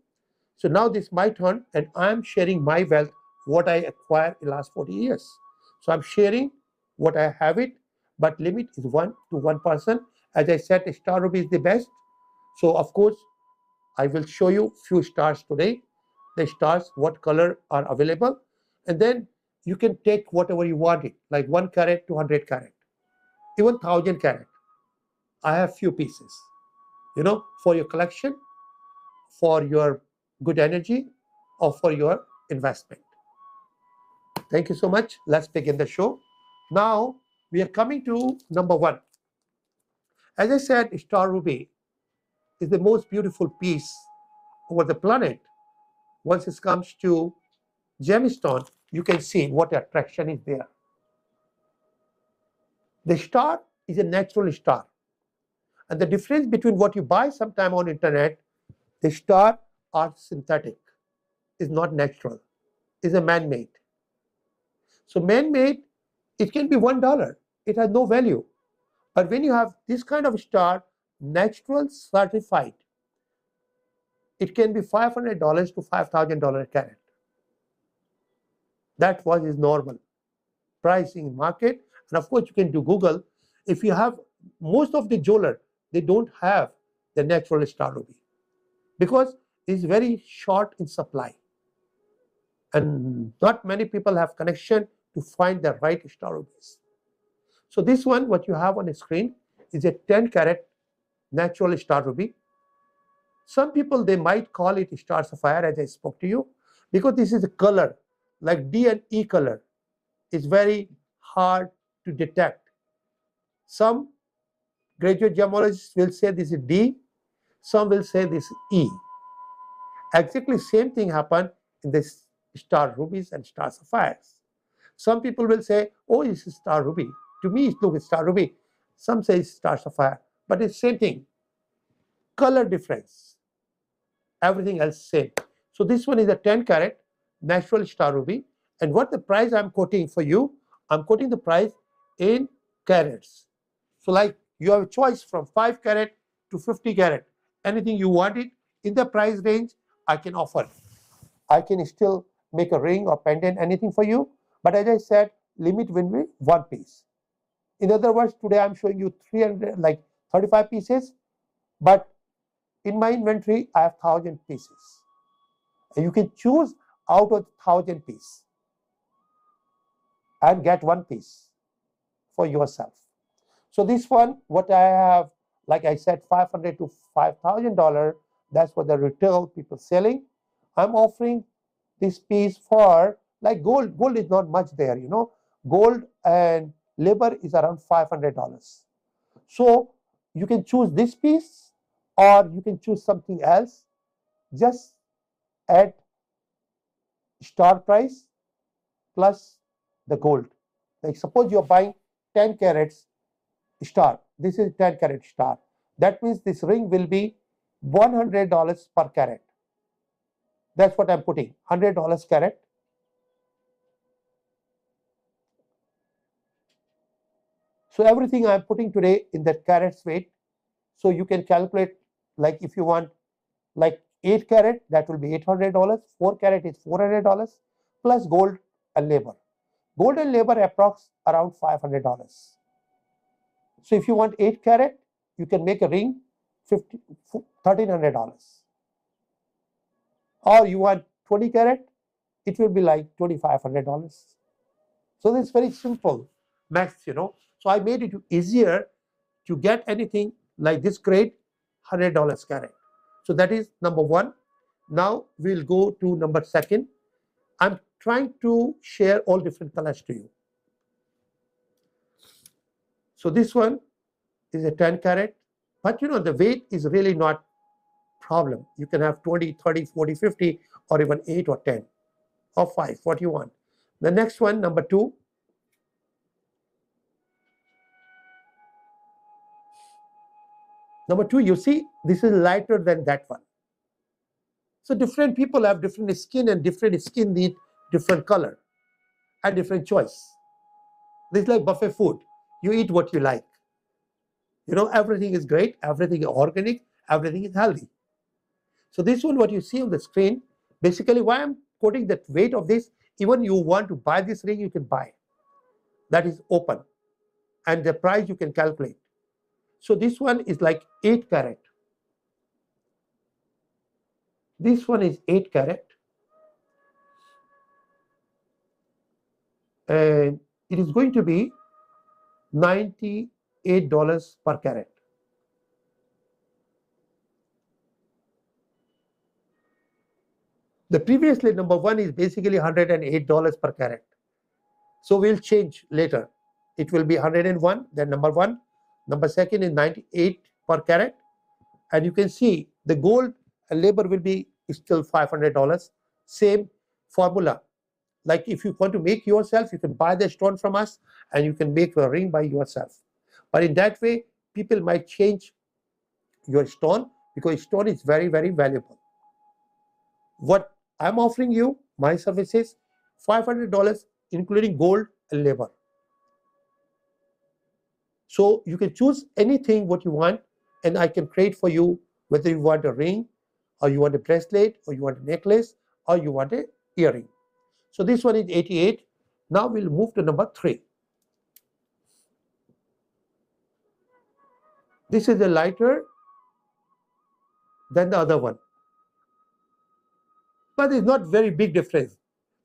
So now this is my turn, and I'm sharing my wealth, what I acquired in the last 40 years. So I'm sharing what I have it, but limit is 1 to 1 person. As I said, star ruby is the best. So of course, I will show you few stars today. The stars, what color are available, and then you can take whatever you want it, like 1 carat, 200 carat, even 1000 carat. I have few pieces, for your collection, for your good energy, or for your investment. Thank you so much. Let's begin the show. Now we are coming to number 1. As I said, star ruby is the most beautiful piece over the planet. Once it comes to gemstone, you can see what attraction is there. The star is a natural star, and the difference between what you buy sometime on internet, the star are synthetic, is not natural, is a man-made. So man-made, it can be $1, it has no value. But when you have this kind of star, natural certified, it can be $500 to $5,000 a carat. That was his normal pricing in market. And of course, you can do Google. If you have most of the jeweler, they don't have the natural star ruby because it's very short in supply. And not many people have connection to find the right star rubies. So this one, what you have on the screen, is a 10 carat natural star ruby. Some people, they might call it star sapphire, as I spoke to you, because this is a color, like D and E color. It's very hard to detect. Some graduate gemologists will say this is D, some will say this is E. Exactly same thing happened in this star rubies and star sapphires. Some people will say, oh, this is star ruby. To me, it looks star ruby. Some say it's star sapphire, but it's same thing. Color difference. Everything else same. So this one is a 10 carat natural star ruby. And what the price I'm quoting for you, I'm quoting the price in carats. So like you have a choice from 5 carat to 50 carat. Anything you want it in the price range, I can offer. I can still make a ring or pendant, anything for you. But as I said, limit will be 1 piece. In other words, today I'm showing you 35 pieces, but in my inventory, I have 1,000 pieces. And you can choose out of 1,000 pieces and get 1 piece for yourself. So this one, what I have, like I said, $500 to $5,000, that's what the retail people selling. I'm offering this piece for, like gold. Gold is not much there, you know. Gold and labor is around $500. So you can choose this piece or you can choose something else. Just add star price plus the gold. Like suppose you're buying 10 carats star. This is 10 carat star. That means this ring will be $100 per carat. That's what I'm putting, $100 carat. So everything I'm putting today in that carats weight. So you can calculate, like if you want like 8 carat, that will be $800. 4 carat is $400 plus gold and labor. Gold and labor approx around $500. So if you want 8 carat, you can make a ring $1,300. Or you want 20 carat, it will be like $2,500. So it's very simple math, you know. So I made it easier to get anything like this grade, $100 carat. So that is number one. Now we'll go to number second. I'm trying to share all different colors to you. So this one is a 10 carat, but you know the weight is really not problem. You can have 20, 30, 40, 50, or even 8 or 10 or 5, what you want. The next one, number 2. Number 2, you see, this is lighter than that one. So different people have different skin, and different skin need different color and different choice. This is like buffet food. You eat what you like. You know, everything is great, everything is organic, everything is healthy. So this one, what you see on the screen, basically why I'm quoting that weight of this, even you want to buy this ring, you can buy. That is open. And the price you can calculate. So this one is like 8 carat. This one is 8 carat. And it is going to be $98 per carat. The previously number 1 is basically $108 per carat. So we'll change later. It will be 101, then number 1. Number second is 98 per carat. And you can see the gold and labor will be still $500. Same formula. Like if you want to make yourself, you can buy the stone from us and you can make a ring by yourself. But in that way, people might change your stone because stone is very, very valuable. What I'm offering you, my services, $500 including gold and labor. So you can choose anything what you want and I can create for you whether you want a ring, or you want a bracelet, or you want a necklace, or you want a earring. So this one is 88. Now we'll move to number 3. This is a lighter than the other one, but it's not very big difference.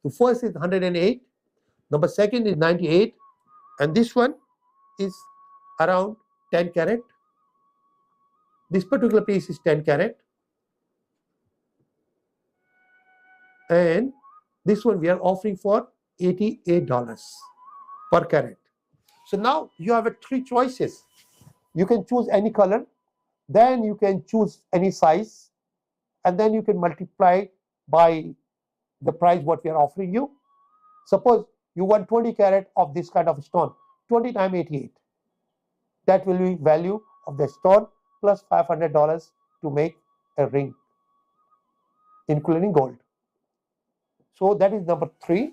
The first is 108, number second is 98, and this one is around 10 carat. This particular piece is 10 carat, and this one we are offering for $88 per carat. So now you have 3 choices. You can choose any color, then you can choose any size, and then you can multiply by the price what we are offering you. Suppose you want 20 carat of this kind of stone, 20 times 88. That will be value of the stone plus $500 to make a ring, including gold. So that is number 3.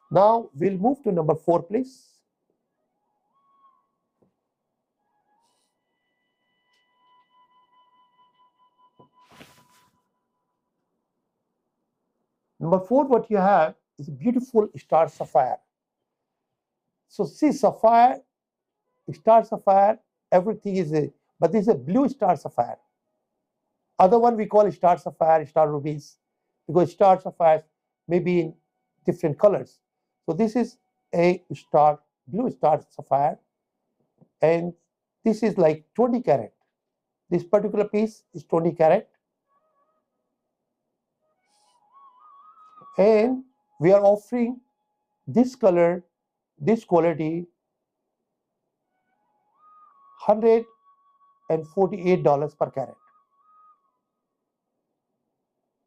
Now we'll move to number 4, please. Number 4, what you have is a beautiful star sapphire. So see, sapphire, star sapphire, everything is a, but this is a blue star sapphire. Other one we call star sapphire, star rubies, because star sapphires may be in different colors. So this is a blue star sapphire, and this is like 20 carat. This particular piece is 20 carat, and we are offering this color, this quality, $148 per carat.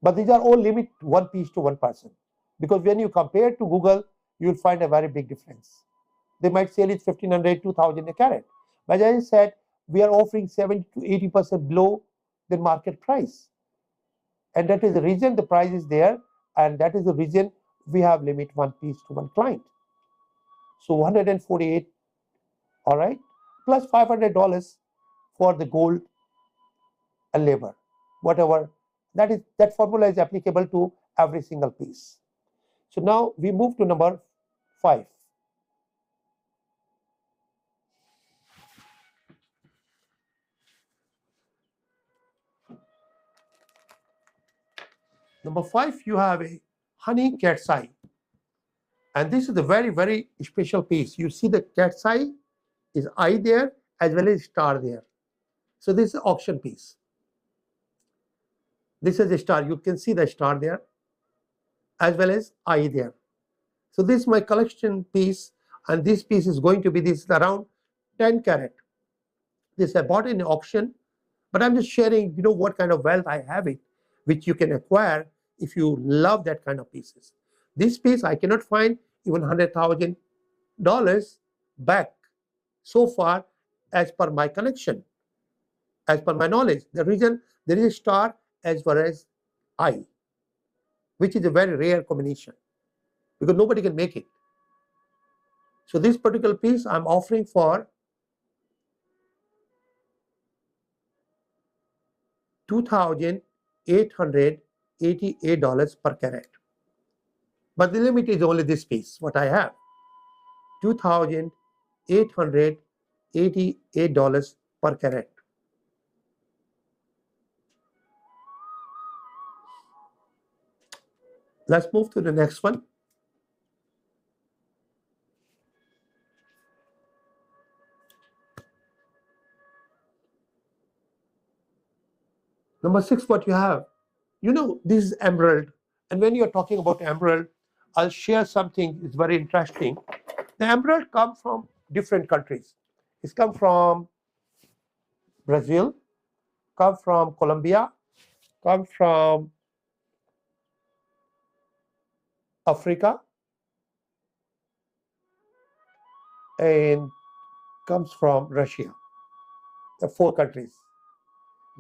But these are all limit one piece to one person, because when you compare to Google, you will find a very big difference. They might sell it 1,500, 2,000 a carat. But as I said, we are offering 70 to 80% below the market price. And that is the reason the price is there, and that is the reason we have limit one piece to one client. So 148, all right, plus $500 for the gold and labor, whatever. That formula is applicable to every single piece. So now we move to number 5. Number 5, you have a honey cat's eye, and this is a very, very special piece. You see the cat's eye is eye there as well as star there. So this is an auction piece. This is a star. You can see the star there as well as eye there. So this is my collection piece, and this piece is going to be this around 10 carat. This I bought in auction, but I'm just sharing, what kind of wealth I have it, which you can acquire if you love that kind of pieces. This piece I cannot find even $100,000 back so far as per my collection, as per my knowledge. The reason there is a star as well as eye, which is a very rare combination, because nobody can make it. So this particular piece I'm offering for $2,888 per carat. But the limit is only this piece, what I have, $2,888 per carat. Let's move to the next one. Number 6, what you have, this is emerald. And when you're talking about emerald, I'll share something that's very interesting. The emerald comes from different countries. It's come from Brazil, come from Colombia, come from Africa, and comes from Russia. The 4 countries.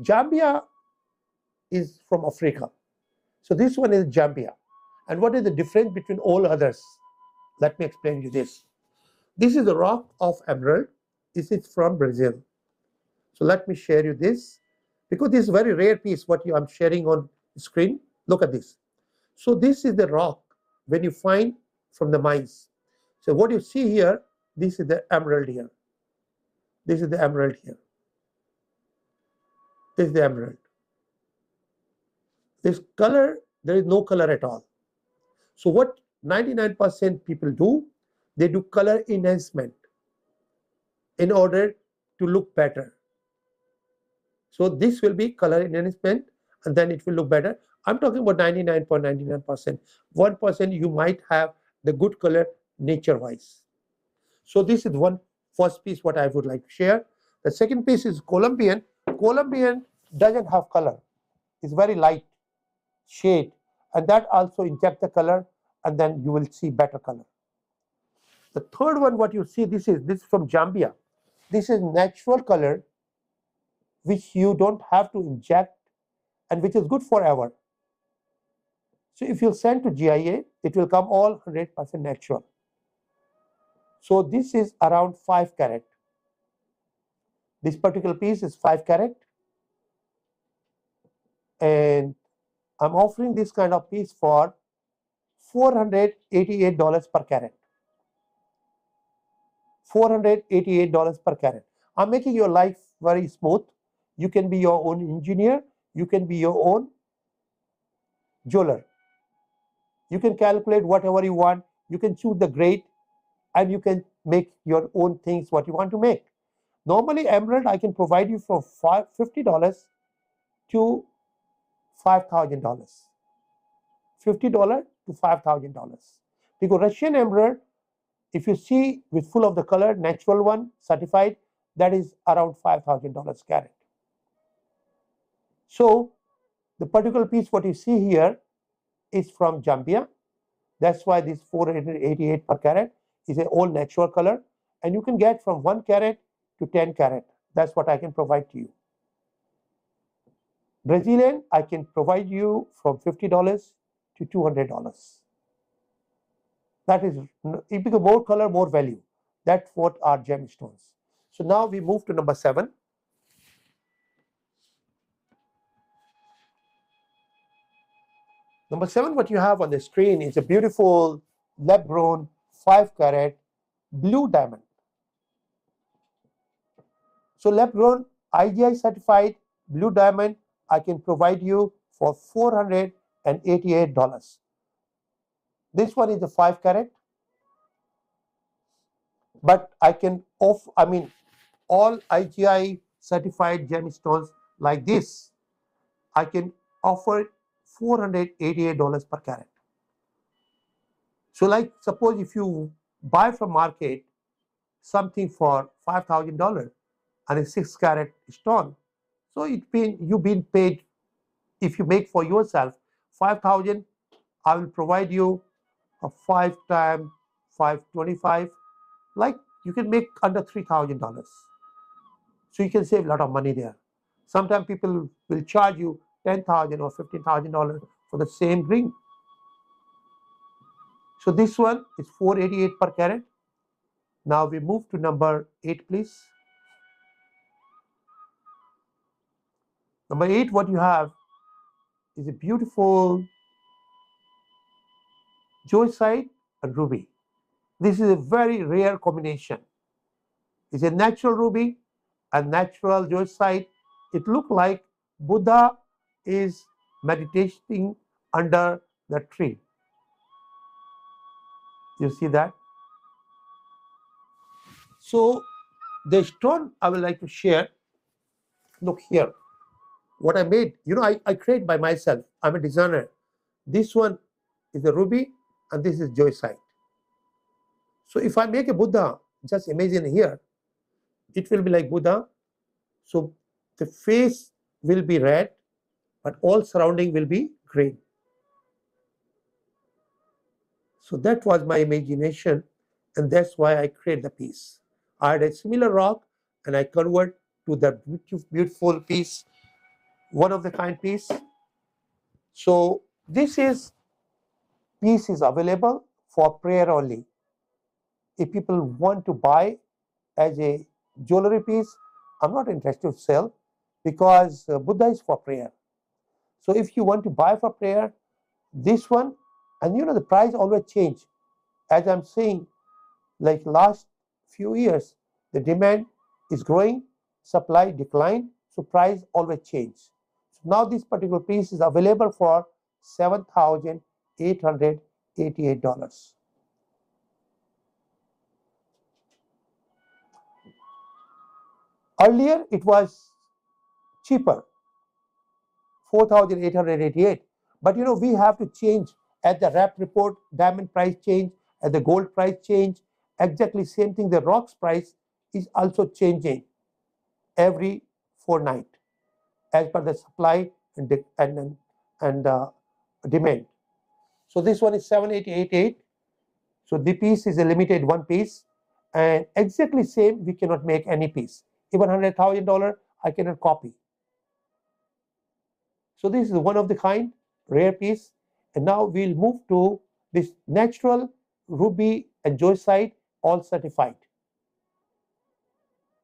Zambia is from Africa. So this one is Zambia. And what is the difference between all others? Let me explain you this. This is the rock of emerald. This is from Brazil. So let me share you this, because this is a very rare piece what I'm sharing on screen. Look at this. So this is the rock when you find from the mines. So what you see here, this is the emerald here. This is the emerald here. This is the emerald. This color, there is no color at all. So what 99% people do, they do color enhancement in order to look better. So this will be color enhancement, and then it will look better. I'm talking about 99.99%. 1% you might have the good color nature-wise. So this is one first piece what I would like to share. The second piece is Colombian. Colombian doesn't have color. It's very light shade, and that also inject the color, and then you will see better color. The third one what you see, this is from Zambia. This is natural color which you don't have to inject and which is good forever. So if you send to GIA, it will come all 100% natural. So this is around 5 carat. This particular piece is 5 carat, and I'm offering this kind of piece for $488 per carat. $488 per carat. I'm making your life very smooth. You can be your own engineer. You can be your own jeweler. You can calculate whatever you want. You can choose the grade, and you can make your own things what you want to make. Normally, emerald I can provide you from $50 to $5,000. $50 to $5,000. Because Russian emerald, if you see with full of the color, natural one, certified, that is around $5,000 carat. So the particular piece what you see here is from Zambia. That's why this 488 per carat is an all natural color, and you can get from 1 carat to 10 carat. That's what I can provide to you. Brazilian, I can provide you from $50 to $200. That is, if you go more color, more value. That's what are gemstones. So now we move to number 7. Number 7, what you have on the screen is a beautiful lab-grown 5 carat blue diamond. So lab-grown IGI certified blue diamond, I can provide you for $488. This one is a 5 carat, but I can offer, all IGI certified gemstones like this, I can offer $488 per carat. So like suppose if you buy from market something for $5,000 and a 6 carat stone, so you've been paid. If you make for yourself 5,000, I will provide you a 5 times 525, like you can make under $3,000. So you can save a lot of money there. Sometimes people will charge you $10,000 or $15,000 for the same ring. So this one is $488 per carat. Now we move to number 8, please. Number 8, what you have is a beautiful joysite and ruby. This is a very rare combination. It's a natural ruby and natural joysite. It looks like Buddha is meditating under the tree. You see that? So the stone I would like to share, look here. What I made, I create by myself. I'm a designer. This one is a ruby and this is joysite. So if I make a Buddha, just imagine here, it will be like Buddha. So the face will be red, but all surrounding will be green. So that was my imagination, and that's why I create the piece. I had a similar rock, and I convert to the beautiful piece, one of the kind piece. So this piece is available for prayer only. If people want to buy as a jewelry piece, I'm not interested to sell because Buddha is for prayer. So if you want to buy for prayer, this one, and you know the price always change. As I'm saying, like last few years, the demand is growing, supply decline, so price always change. So now this particular piece is available for $7,888. Earlier it was cheaper, 4,888. But you know, we have to change at the wrap report, diamond price change, at the gold price change, exactly same thing. The rocks price is also changing every fortnight as per the supply and demand. So this one is 7,888. So the piece is a limited one piece, and exactly same we cannot make any piece. Even $100,000 I cannot copy. So this is one of the kind, rare piece. And now we'll move to this natural ruby and joycite, all certified.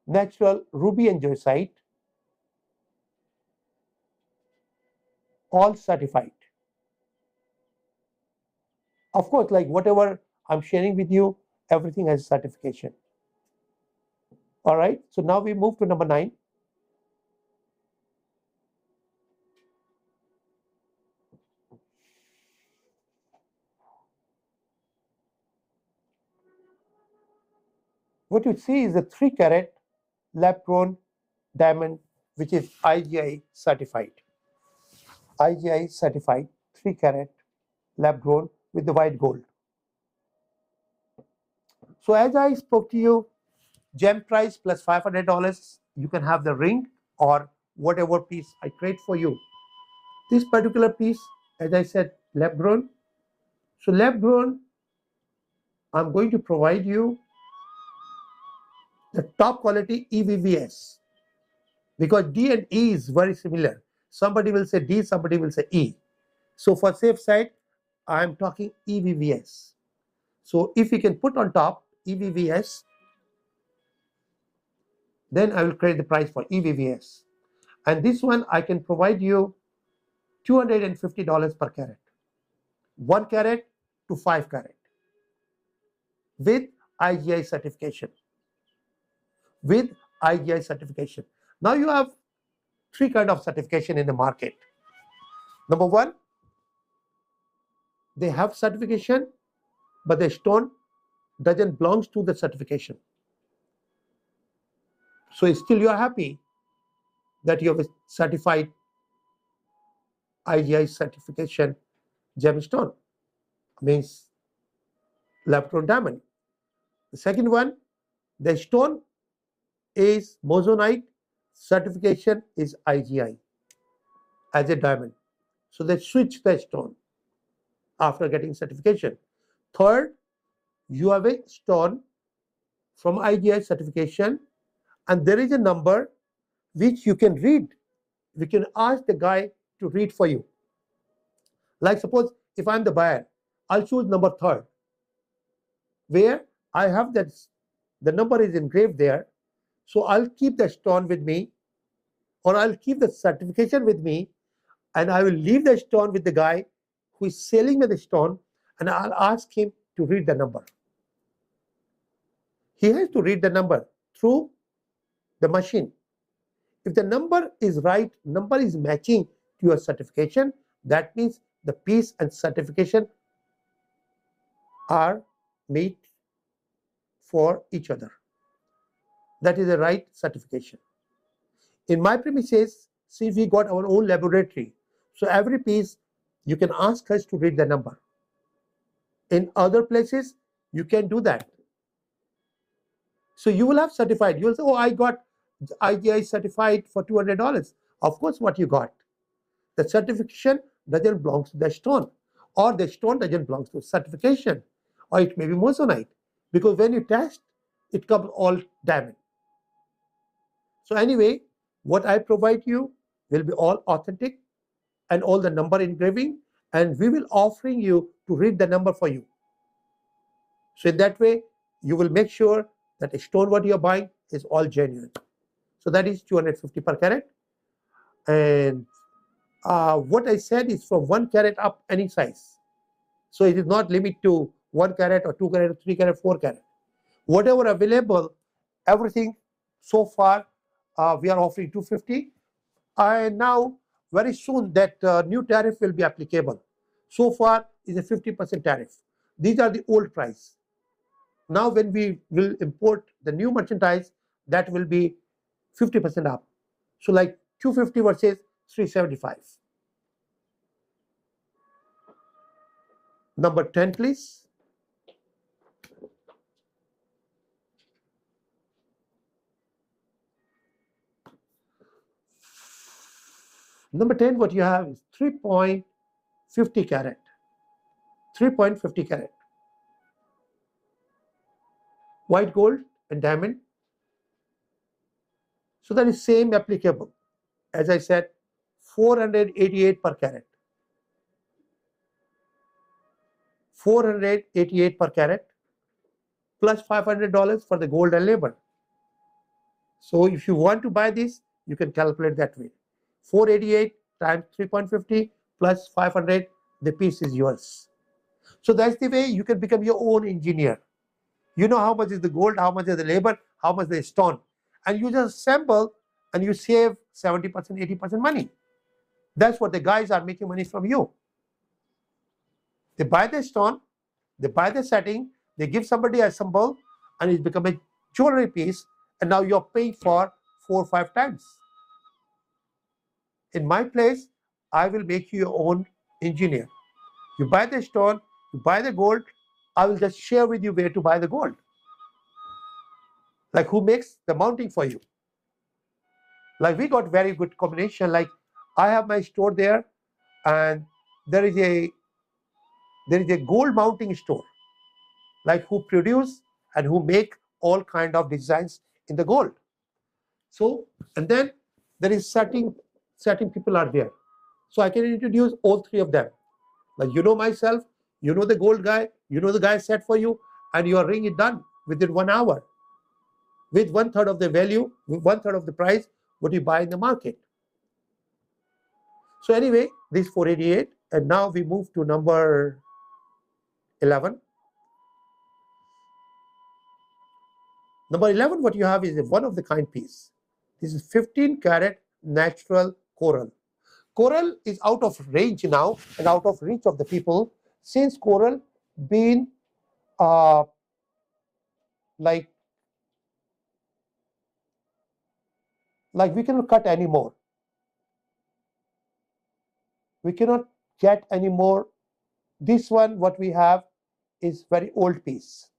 Natural ruby and joycite, all certified. Of course, like whatever I'm sharing with you, everything has certification. All right, so now we move to number 9. What you see is a 3-carat lab-grown diamond, which is IGI certified. IGI certified 3-carat lab-grown with the white gold. So as I spoke to you, gem price plus $500, you can have the ring or whatever piece I create for you. This particular piece, as I said, lab-grown. So lab-grown, I'm going to provide you the top quality EVVS, because D and E is very similar. Somebody will say D, somebody will say E. So for safe side, I'm talking EVVS. So if you can put on top EVVS, then I will create the price for EVVS. And this one I can provide you $250 per carat, 1 carat to 5 carat, with IGI certification. With IGI certification. Now you have 3 kinds of certification in the market. Number 1, they have certification, but the stone doesn't belong to the certification. So still you are happy that you have a certified IGI certification gemstone, means lab-grown diamond. The second one, the stone is moissanite, certification is IGI as a diamond. So they switch the stone after getting certification. Third, you have a stone from IGI certification, and there is a number which you can read. We can ask the guy to read for you. Like suppose if I'm the buyer, I'll choose number 3, where I have that the number is engraved there. So I'll keep the stone with me, or I'll keep the certification with me, and I will leave the stone with the guy who is selling me the stone, and I'll ask him to read the number. He has to read the number through the machine. If the number is right, number is matching to your certification, that means the piece and certification are made for each other. That is the right certification. In my premises, see, we got our own laboratory. So every piece, you can ask us to read the number. In other places, you can do that. So you will have certified. You will say, oh, I got IGI certified for $200. Of course, what you got. The certification doesn't belong to the stone, or the stone doesn't belong to certification, or it may be moissanite, because when you test, it comes all diamond. So anyway, what I provide you will be all authentic and all the number engraving, and we will offering you to read the number for you. So in that way, you will make sure that the stone what you are buying is all genuine. So that is 250 per carat. And what I said is from 1 carat up any size. So it is not limited to 1 carat or 2 carat, 3 carat, 4 carat. Whatever available, everything so far we are offering 250. And now very soon that new tariff will be applicable. So far is a 50% tariff. These are the old price. Now when we will import the new merchandise, that will be 50% up. So like 250 versus 375. Number 10, please. Number 10, what you have is 3.50 carat. 3.50 carat. White gold and diamond. So that is same applicable. As I said, 488 per carat. 488 per carat plus $500 for the gold and labor. So if you want to buy this, you can calculate that way. 488 times 3.50 plus 500, the piece is yours. So that's the way you can become your own engineer. You know how much is the gold, how much is the labor, how much is the stone. And you just assemble and you save 70%, 80% money. That's what the guys are making money from you. They buy the stone, they buy the setting, they give somebody a symbol, and it becomes a jewelry piece, and now you're paying for 4 or 5 times. In my place, I will make you your own engineer. You buy the stone, you buy the gold, I will just share with you where to buy the gold. Like who makes the mounting for you. Like we got very good combination. Like I have my store there, and there is a gold mounting store, like who produce and who make all kind of designs in the gold. So, and then there is certain people are there. So I can introduce all 3 of them. Like you know myself, you know the gold guy, you know the guy set for you, and your ring is done within 1 hour with 1/3 of the value, 1/3 of the price what you buy in the market. So anyway, this 488, and now we move to number 11. Number 11, what you have is a one-of-the-kind piece. This is 15 carat natural coral. Coral is out of range now and out of reach of the people, since coral been like we cannot cut anymore. We cannot get any more. This one, what we have, is very old piece.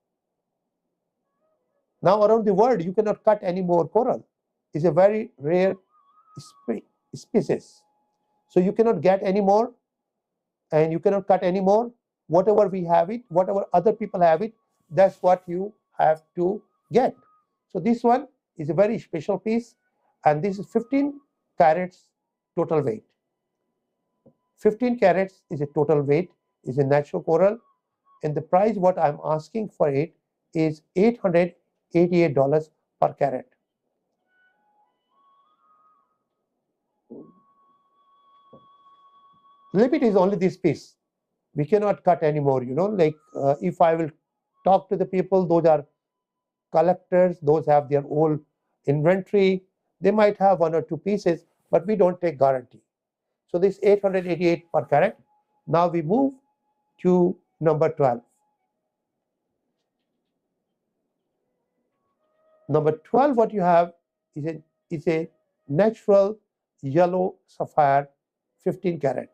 Now around the world, you cannot cut any more coral. It's a very rare species. So you cannot get any more, and you cannot cut any more. Whatever we have it, whatever other people have it, that's what you have to get. So this one is a very special piece, and this is 15 carats total weight. 15 carats is a total weight, is a natural coral, and the price what I'm asking for it is $888 per carat. Limit is only this piece. We cannot cut anymore, like if I will talk to the people, those are collectors, those have their own inventory, they might have 1 or 2 pieces, but we don't take guarantee. So this 888 per carat. Now we move to number 12. Number 12, what you have is a natural yellow sapphire, 15 carat.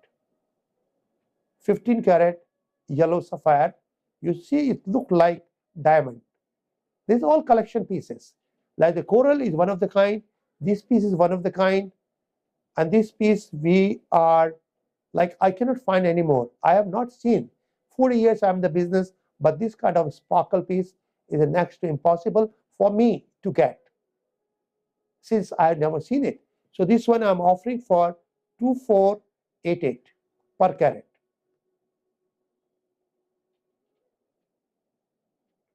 15 carat yellow sapphire. You see it look like diamond. These are all collection pieces. Like the coral is one of the kind, this piece is one of the kind, and this piece we are like, I cannot find anymore. I have not seen. 40 years I'm in the business, but this kind of sparkle piece is a next to impossible for me to get, since I have never seen it. So this one I'm offering for 2488 per carat.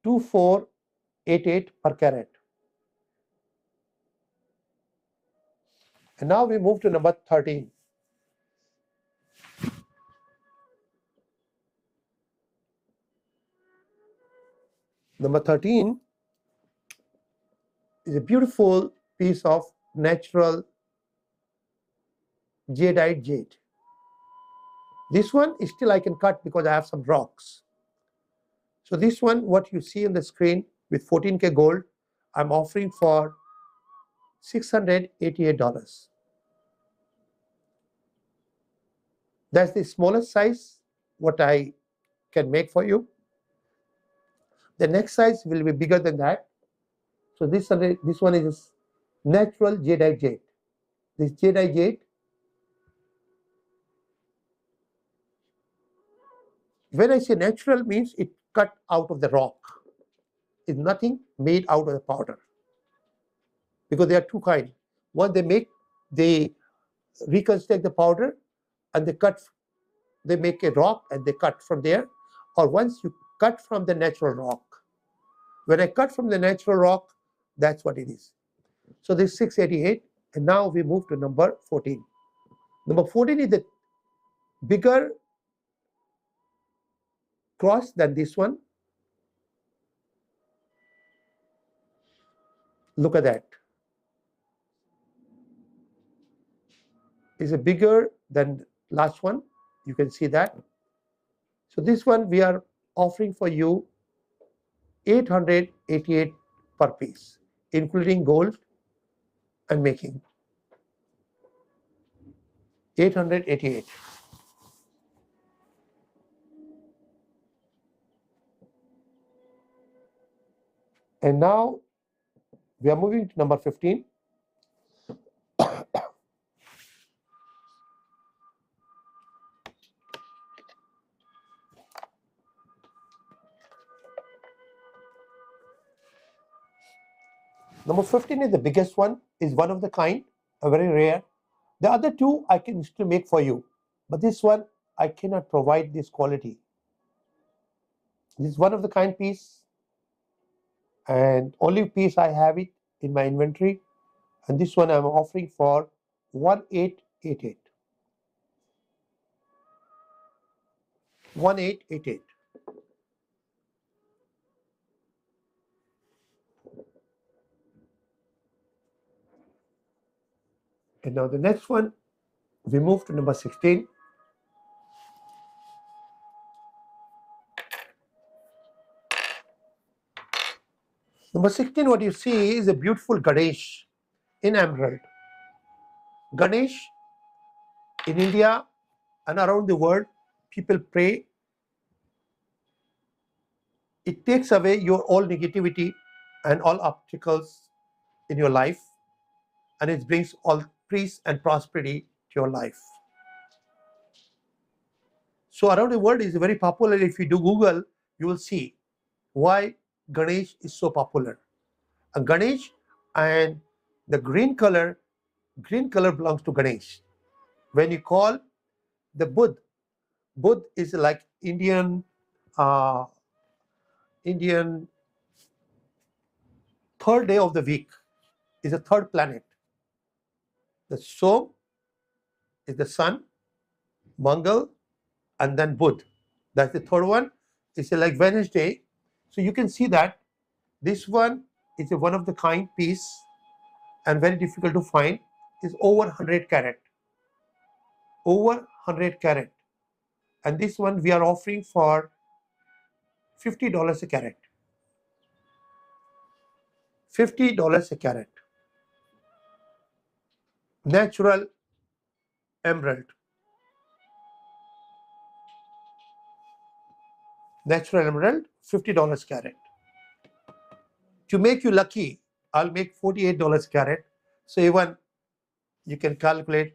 2488 per carat. And now we move to number 13. Number 13 is a beautiful piece of natural jadeite jade. This one is still I can cut because I have some rocks. So this one, what you see on the screen with 14K gold, I'm offering for $688. That's the smallest size what I can make for you. The next size will be bigger than that. So this one is natural jadeite jade. This jadeite jade, when I say natural, means it cut out of the rock. It's nothing made out of the powder. Because there are two kinds. One, they reconstruct the powder and they make a rock and they cut from there. Or once you cut from the natural rock. When I cut from the natural rock, that's what it is. So this is 688, and now we move to number 14. Number 14 is the bigger cross than this one. Look at that. It's a bigger than last one. You can see that. So this one we are offering for you 888 per piece, including gold and making. 888. And now we are moving to number 15. Number 15 is the biggest one, is one of the kind, a very rare. The other two I can still make for you, but this one I cannot provide this quality. This is one of the kind piece, and only piece I have it in my inventory, and this one I'm offering for 1888. 1888. And now the next one, we move to number 16. Number 16, what you see is a beautiful Ganesh in emerald. Ganesh in India and around the world, people pray. It takes away your all negativity and all obstacles in your life, and it brings all peace and prosperity to your life. So around the world is very popular. If you do Google, you will see why Ganesh is so popular. And Ganesh and the green color belongs to Ganesh. When you call the Bud is like Indian third day of the week, is a third planet. The Som is the sun, Mangal, and then Bud. That's the third one. It's like Wednesday. So you can see that this one is a one of the kind piece and very difficult to find. Is over 100 carat. Over 100 carat. And this one we are offering for $50 a carat. $50 a carat. Natural emerald. Natural emerald, $50 carat. To make you lucky, I'll make $48 carat. So even you can calculate.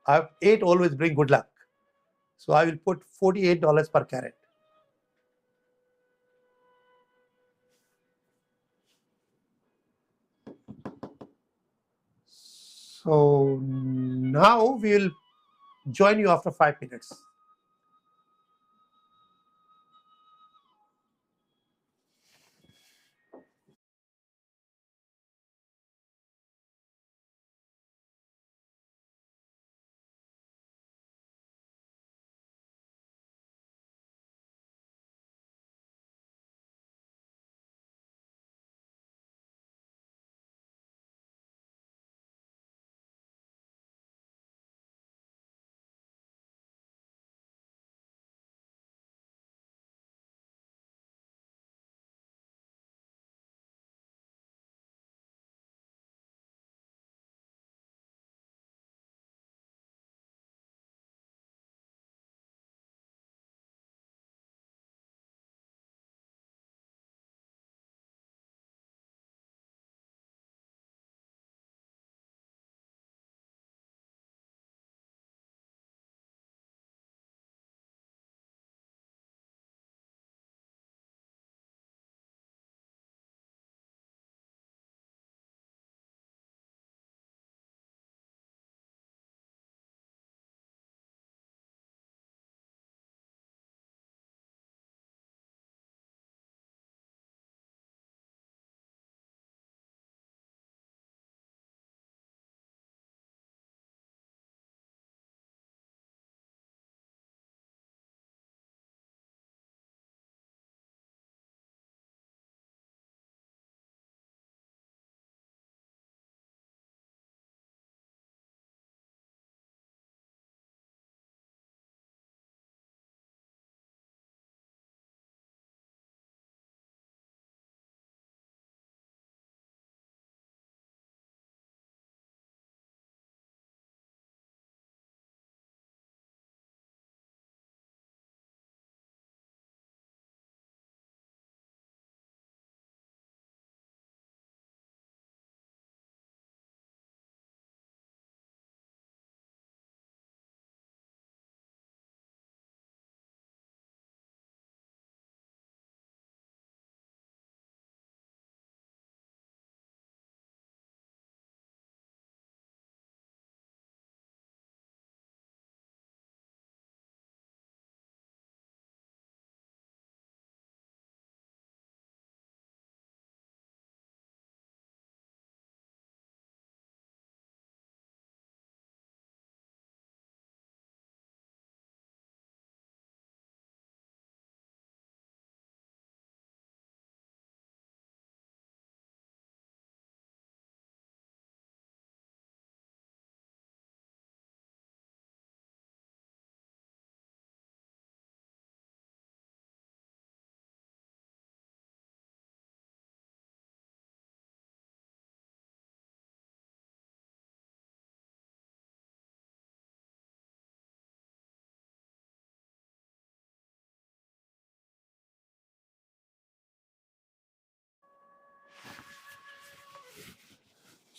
8 always bring good luck. So I will put $48 per carat. So now we will join you after 5 minutes.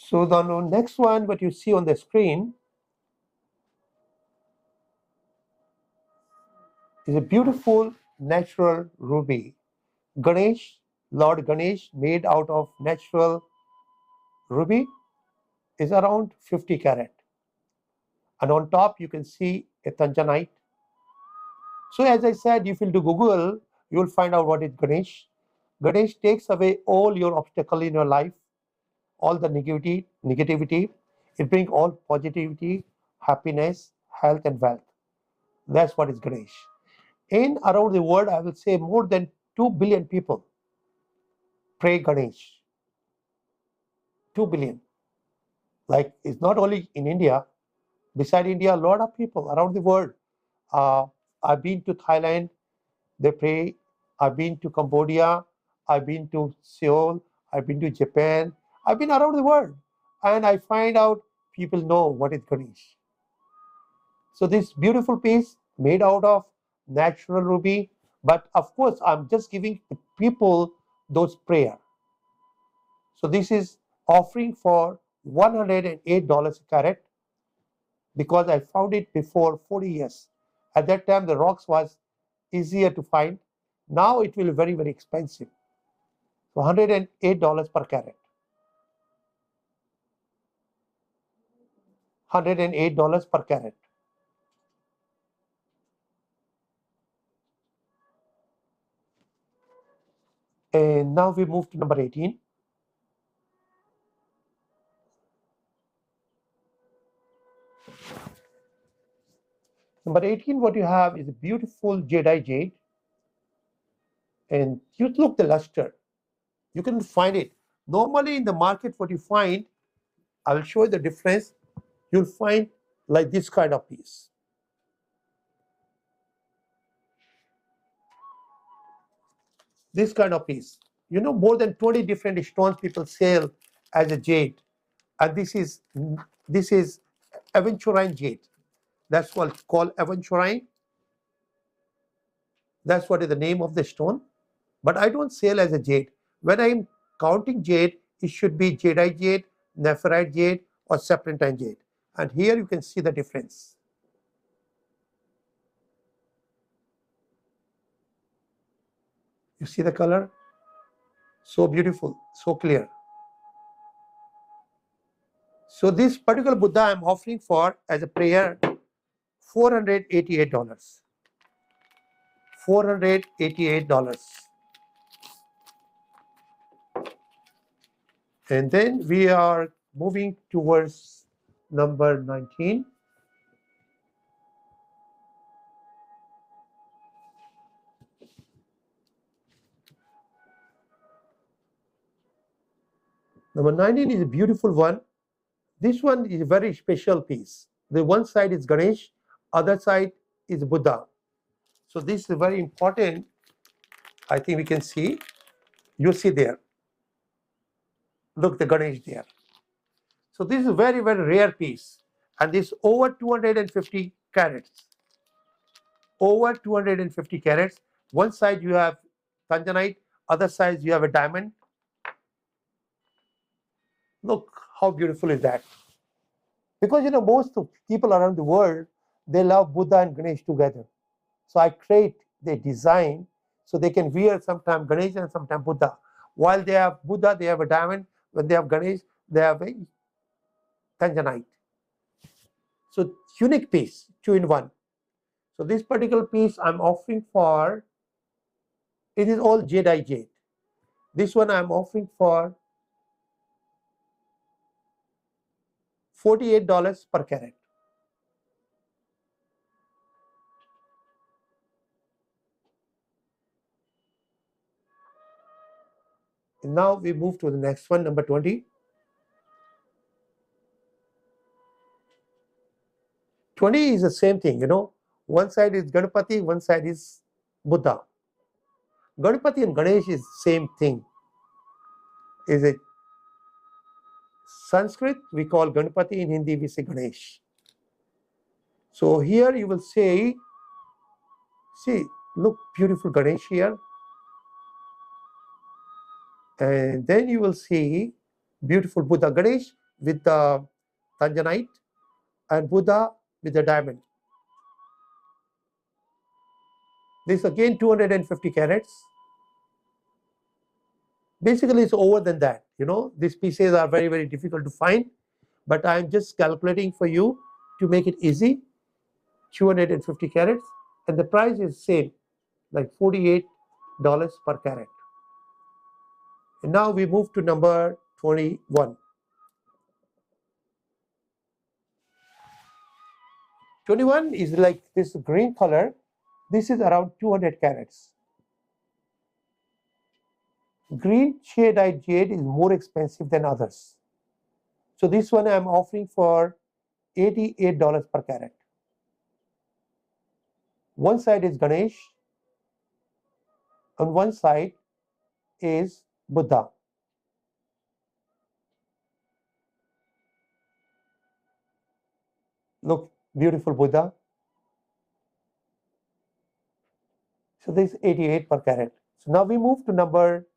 So the next one, what you see on the screen is a beautiful natural ruby. Ganesh, Lord Ganesh, made out of natural ruby, is around 50 carat. And on top, you can see a tanzanite. So as I said, if you do Google, you will find out what is Ganesh. Ganesh takes away all your obstacle in your life, all the negativity. It brings all positivity, happiness, health, and wealth. That's what is Ganesh. In around the world, I will say more than 2 billion people pray Ganesh. 2 billion. Like, it's not only in India. Beside India, a lot of people around the world. I've been to Thailand, they pray. I've been to Cambodia. I've been to Seoul. I've been to Japan. I've been around the world. And I find out people know what is Ganesh. So this beautiful piece made out of natural ruby. But of course, I'm just giving people those prayer. So this is offering for $108 a carat because I found it before 40 years. At that time, the rocks was easier to find. Now it will be very, very expensive. So $108 per carat. $108 per carat. And now we move to number 18. Number 18, what you have is a beautiful jade. And you look the luster. You can find it. Normally in the market, what you find, I will show you the difference. You'll find like this kind of piece. This kind of piece. You know, more than 20 different stones people sell as a jade. And this is aventurine jade. That's what's called aventurine. That's what is the name of the stone. But I don't sell as a jade. When I'm counting jade, it should be jadeite jade, nephrite jade, or serpentine jade. And here you can see the difference. You see the color? So beautiful, so clear. So this particular Buddha I'm offering for as a prayer, $488. $488. And then we are moving towards number 19. Number 19 is a beautiful one. This one is a very special piece. The one side is Ganesh, other side is Buddha. So this is very important. I think we can see. You see there. Look, the Ganesh there. So this is a very, very rare piece. And this over 250 carats. Over 250 carats. One side you have tanzanite, other side you have a diamond. Look how beautiful is that. Because you know, most of people around the world, they love Buddha and Ganesh together. So I create the design so they can wear sometimes Ganesh and sometimes Buddha. While they have Buddha, they have a diamond. When they have Ganesh, they have a tanzanite. So unique piece, 2-in-1. So this particular piece I'm offering for, it is all jade. This one I'm offering for $48 per carat. And now we move to the next one, number 20. 20 is the same thing, you know. One side is Ganpati, one side is Buddha. Ganpati and Ganesh is same thing. Is it Sanskrit? We call Ganpati, in Hindi we say Ganesh. So here you will say, see, look, beautiful Ganesh here. And then you will see beautiful Buddha. Ganesh with the tanzanite, and Buddha with the diamond. This again 250 carats. Basically, it's over than that. These pieces are very, very difficult to find, but I'm just calculating for you to make it easy. 250 carats, and the price is same, like $48 per carat. And now we move to number 21. 21 is like this green color. This is around 200 carats. Green shaded jade is more expensive than others. So this one I'm offering for $88 per carat. One side is Ganesh, on one side is Buddha. Look, beautiful Buddha. So this is 88 per carat. So now we move to number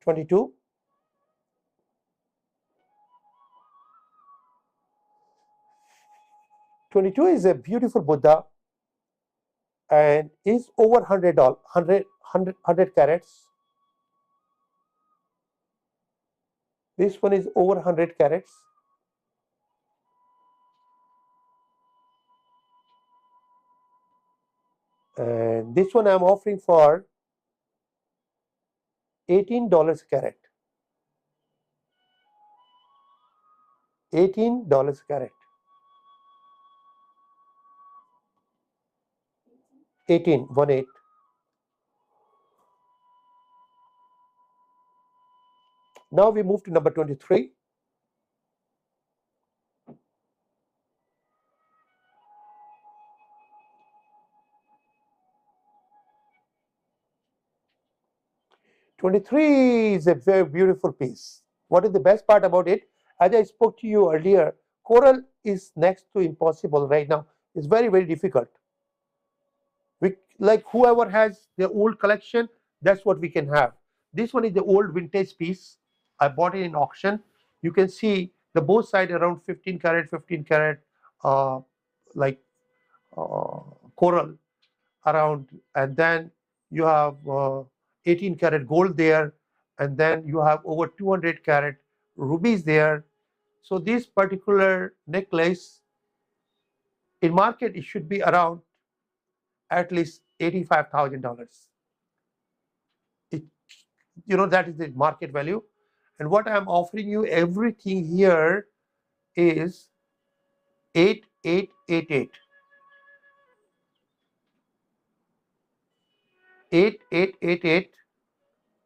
22. 22 is a beautiful Buddha and is over $100 carats. This one is over 100 carats. And this one I'm offering for $18 a carat. $18 a carat. 18, 1-8. Now we move to number 23. '23 is a very beautiful piece. What is the best part about it? As I spoke to you earlier, coral is next to impossible right now. It's very, very difficult. Like whoever has the old collection, that's what we can have. This one is the old vintage piece. I bought it in auction. You can see the both side around 15 carat, like coral around, and then you have 18 karat gold there, and then you have over 200 carat rubies there. So this particular necklace in market, it should be around at least $85,000. That is the market value. And what I'm offering you, everything here is 8888. 8888,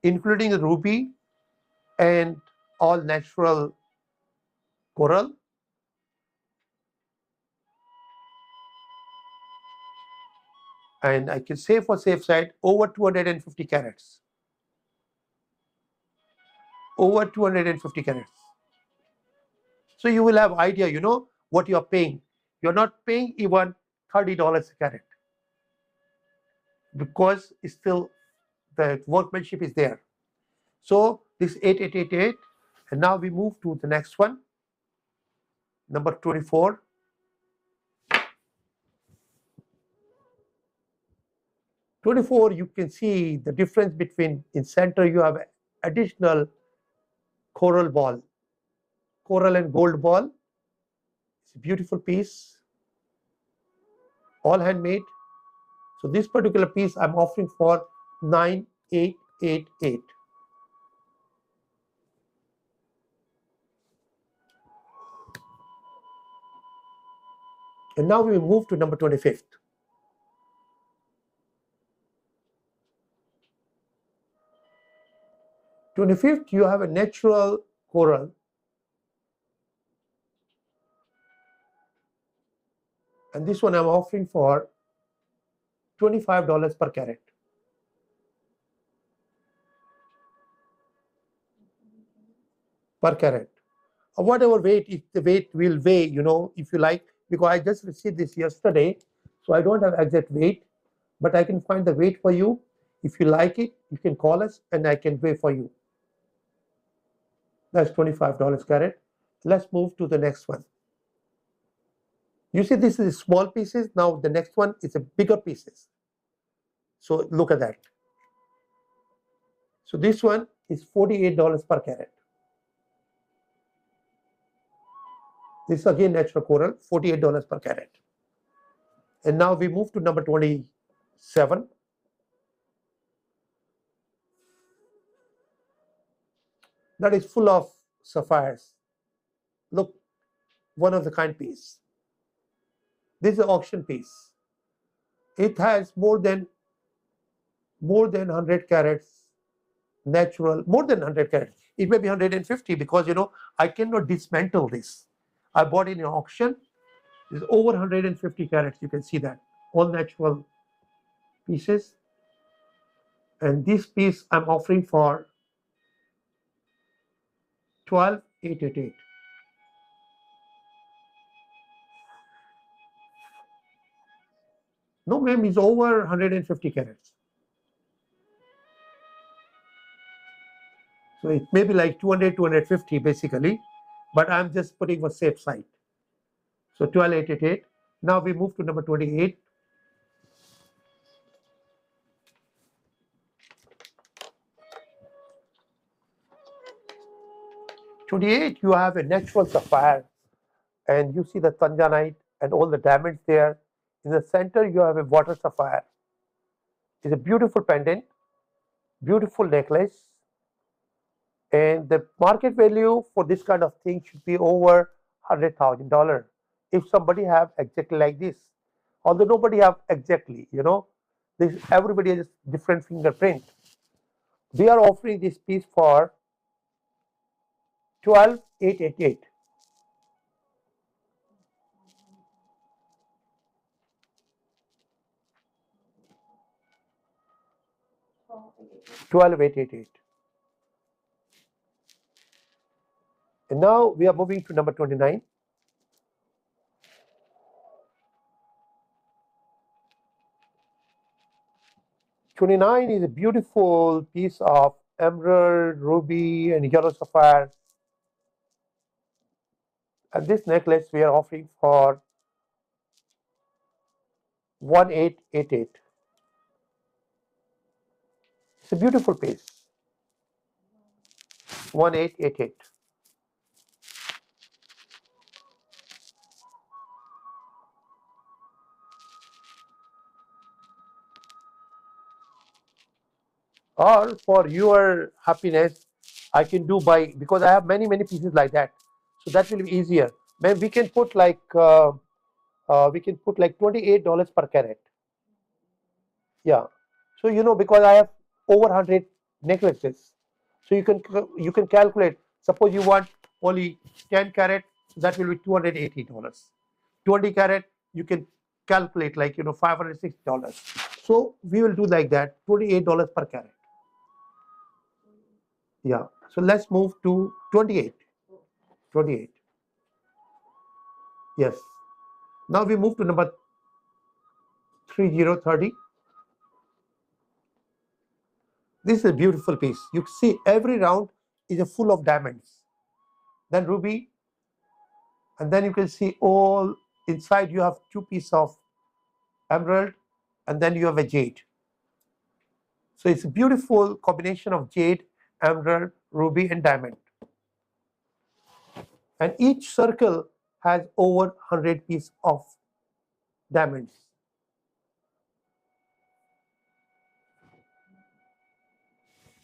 including the ruby and all natural coral. And I can say for safe side, over 250 carats. Over 250 carats. So you will have idea, what you are paying. You're not paying even $30 a carat, because it's still the workmanship is there. So this 8888, and now we move to the next one, number 24. 24, you can see the difference between, in center you have additional coral ball, coral and gold ball. It's a beautiful piece, all handmade. So this particular piece I'm offering for 9888. And now we will move to number 25th. 25th, you have a natural coral. And this one I'm offering for $25 per carat. Per carat. Or whatever weight, if the weight will weigh, if you like, because I just received this yesterday, so I don't have exact weight, but I can find the weight for you. If you like it, you can call us and I can weigh for you. That's $25 carat. Let's move to the next one. You see, this is small pieces. Now the next one is a bigger pieces. So look at that. So this one is $48 per carat. This is again natural coral, $48 per carat. And now we move to number 27. That is full of sapphires. Look, one of the kind piece. This is an auction piece. It has more than 100 carats natural, more than 100 carats. It may be 150 because I cannot dismantle this. I bought it in auction. It's over 150 carats. You can see that, all natural pieces. And this piece I'm offering for 12,888. No, ma'am, it's over 150 carats. So it may be like 200, 250 basically, but I'm just putting a safe side. So 12,888. Now we move to number 28. 28, you have a natural sapphire, and you see the tanzanite and all the diamonds there. In the center, you have a water sapphire. It's a beautiful pendant, beautiful necklace, and the market value for this kind of thing should be over $100,000 if somebody have exactly like this. Although nobody have exactly, this everybody has different fingerprint. We are offering this piece for 12,888. 12,888. And now we are moving to number 29. 29 is a beautiful piece of emerald, ruby, and yellow sapphire. And this necklace we are offering for 1888. It's a beautiful piece. 1888. Or for your happiness, I can do because I have many pieces like that. So that will be easier. Man, we can put like $28 per carat. Yeah. So because I have over 100 necklaces, so you can calculate. Suppose you want only 10 carat, that will be $280. 20 carat, you can calculate like $560. So we will do like that, $28 per carat. Yeah. So let's move to 28. 28. Yes. Now we move to number 3030. This is a beautiful piece. You see every round is full of diamonds. Then ruby, and then you can see all inside you have two pieces of emerald, and then you have a jade. So it's a beautiful combination of jade, emerald, ruby, and diamond. And each circle has over 100 pieces of diamonds.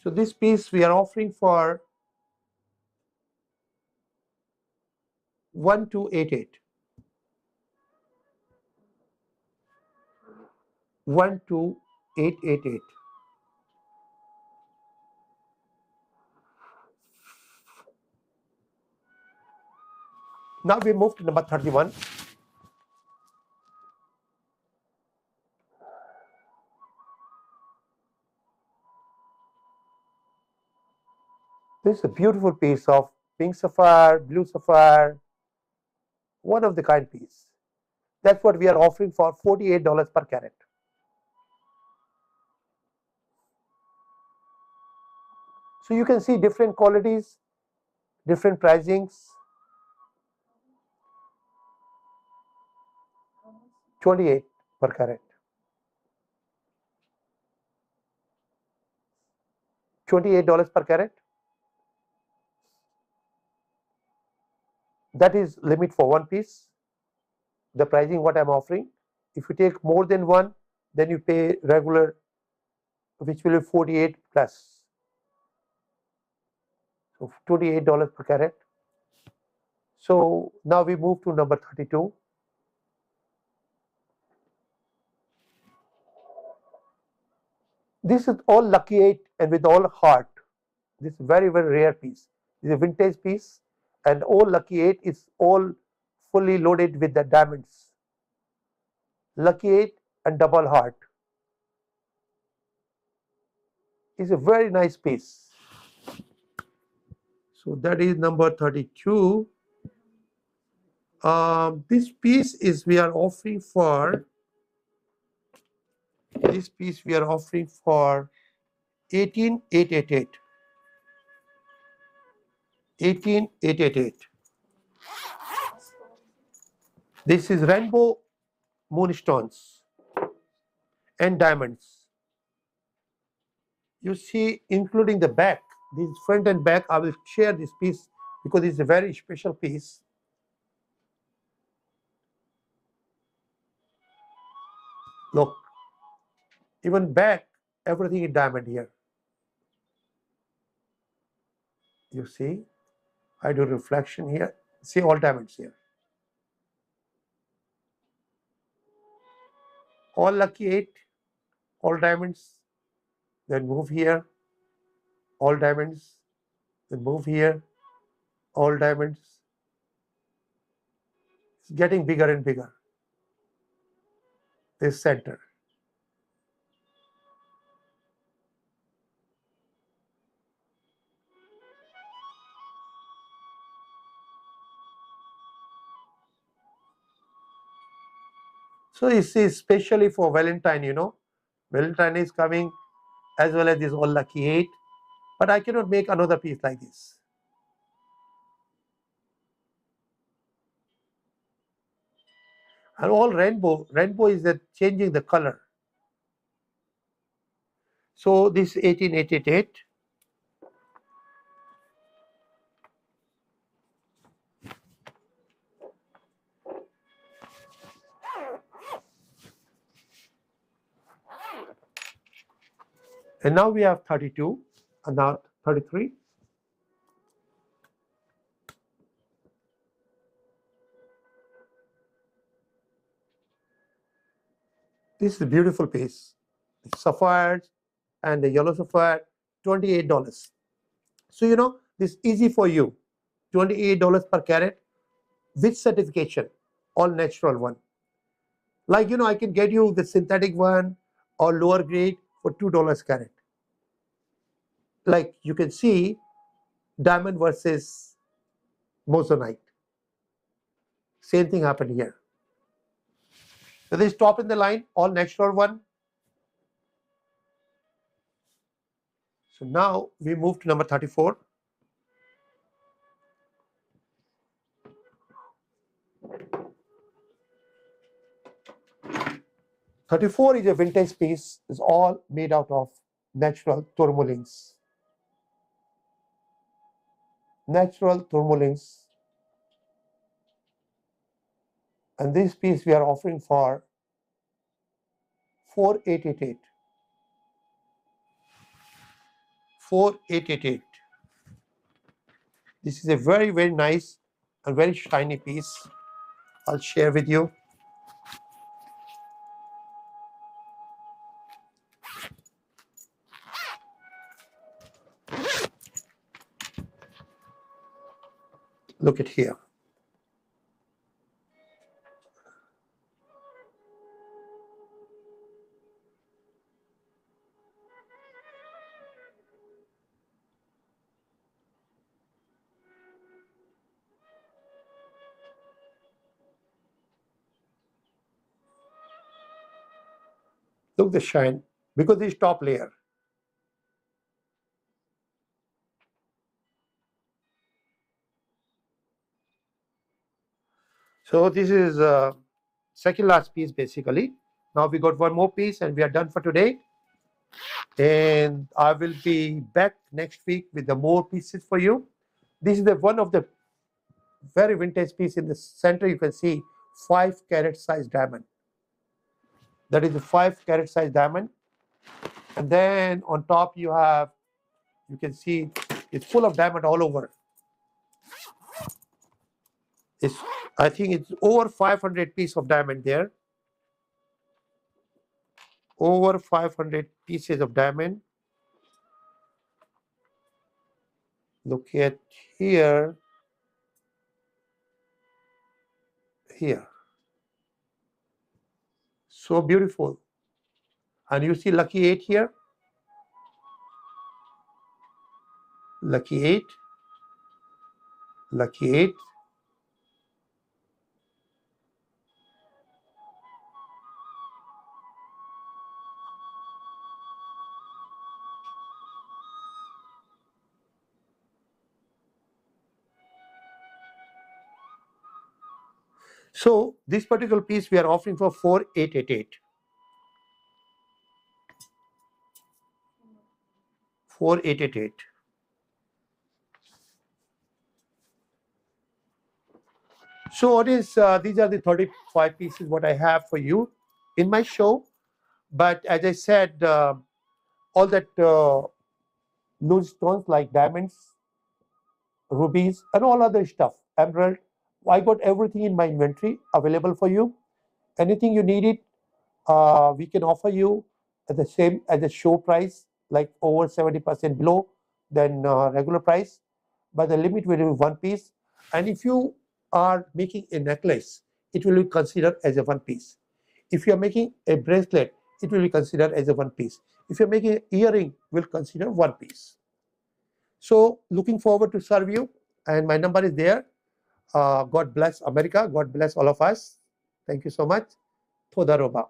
So this piece we are offering for 1288. 12888. Now we move to number 31. This is a beautiful piece of pink sapphire, blue sapphire, one of the kind piece. That's what we are offering for $48 per carat. So you can see different qualities, different pricings. 28 per carat. 28 dollars per carat. That is limit for one piece. The pricing what I'm offering. If you take more than one, then you pay regular, which will be 48 plus. So $28 per carat. So now we move to number 32. This is all lucky 8 and with all heart. This is very, very rare piece. This is a vintage piece, and all lucky 8 is all fully loaded with the diamonds. Lucky 8 and double heart. It's a very nice piece. So that is number 32. This piece is we are offering for. This piece we are offering for 18,888. 18,888. This is rainbow moonstones and diamonds. You see, including the back, this front and back, I will share this piece because it's a very special piece. Look, even back, everything is diamond here. You see, I do reflection here. See all diamonds here. All lucky 8, all diamonds. Then move here, all diamonds. Then move here, all diamonds. It's getting bigger and bigger. This center. So you see, especially for Valentine, you know, Valentine is coming as well as this all lucky 8. But I cannot make another piece like this. And all rainbow. Rainbow is that changing the color. So this 1888. And now we have 32 and now 33. This is a beautiful piece. The sapphires and the yellow sapphire, $28. So you know, this is easy for you. $28 per carat with certification, all natural one. Like, you know, I can get you the synthetic one or lower grade for $2 carat. Like you can see, diamond versus moissanite. Same thing happened here. So this top in the line, all natural one. So now we move to number 34. $34 is a vintage piece. It's all made out of natural tourmalines. Natural tourmalines. And this piece we are offering for 4,888. 4,888. This is a very, very nice and very shiny piece. I'll share with you. Look at here. Look the shine because this top layer. So this is second last piece basically. Now we got one more piece and we are done for today. And I will be back next week with the more pieces for you. This is the one of the very vintage piece. In the center you can see 5 carat size diamond. That is the 5 carat size diamond. And then on top you can see it's full of diamond all over. I think it's over 500 pieces of diamond there. Over 500 pieces of diamond. Look at here. Here. So beautiful. And you see lucky 8 here. Lucky 8. Lucky 8. So this particular piece we are offering for 4,888. 4,888. So what is these are the 35 pieces what I have for you in my show. But as I said, all that loose stones like diamonds, rubies, and all other stuff, emerald, I got everything in my inventory available for you. Anything you need it, we can offer you at the same as the show price, like over 70% below than regular price. But the limit will be 1 piece. And if you are making a necklace, it will be considered as a 1 piece. If you are making a bracelet, it will be considered as a 1 piece. If you are making an earring, we'll consider 1 piece. So looking forward to serve you, and my number is there. God bless America. God bless all of us. Thank you so much. Toda roba.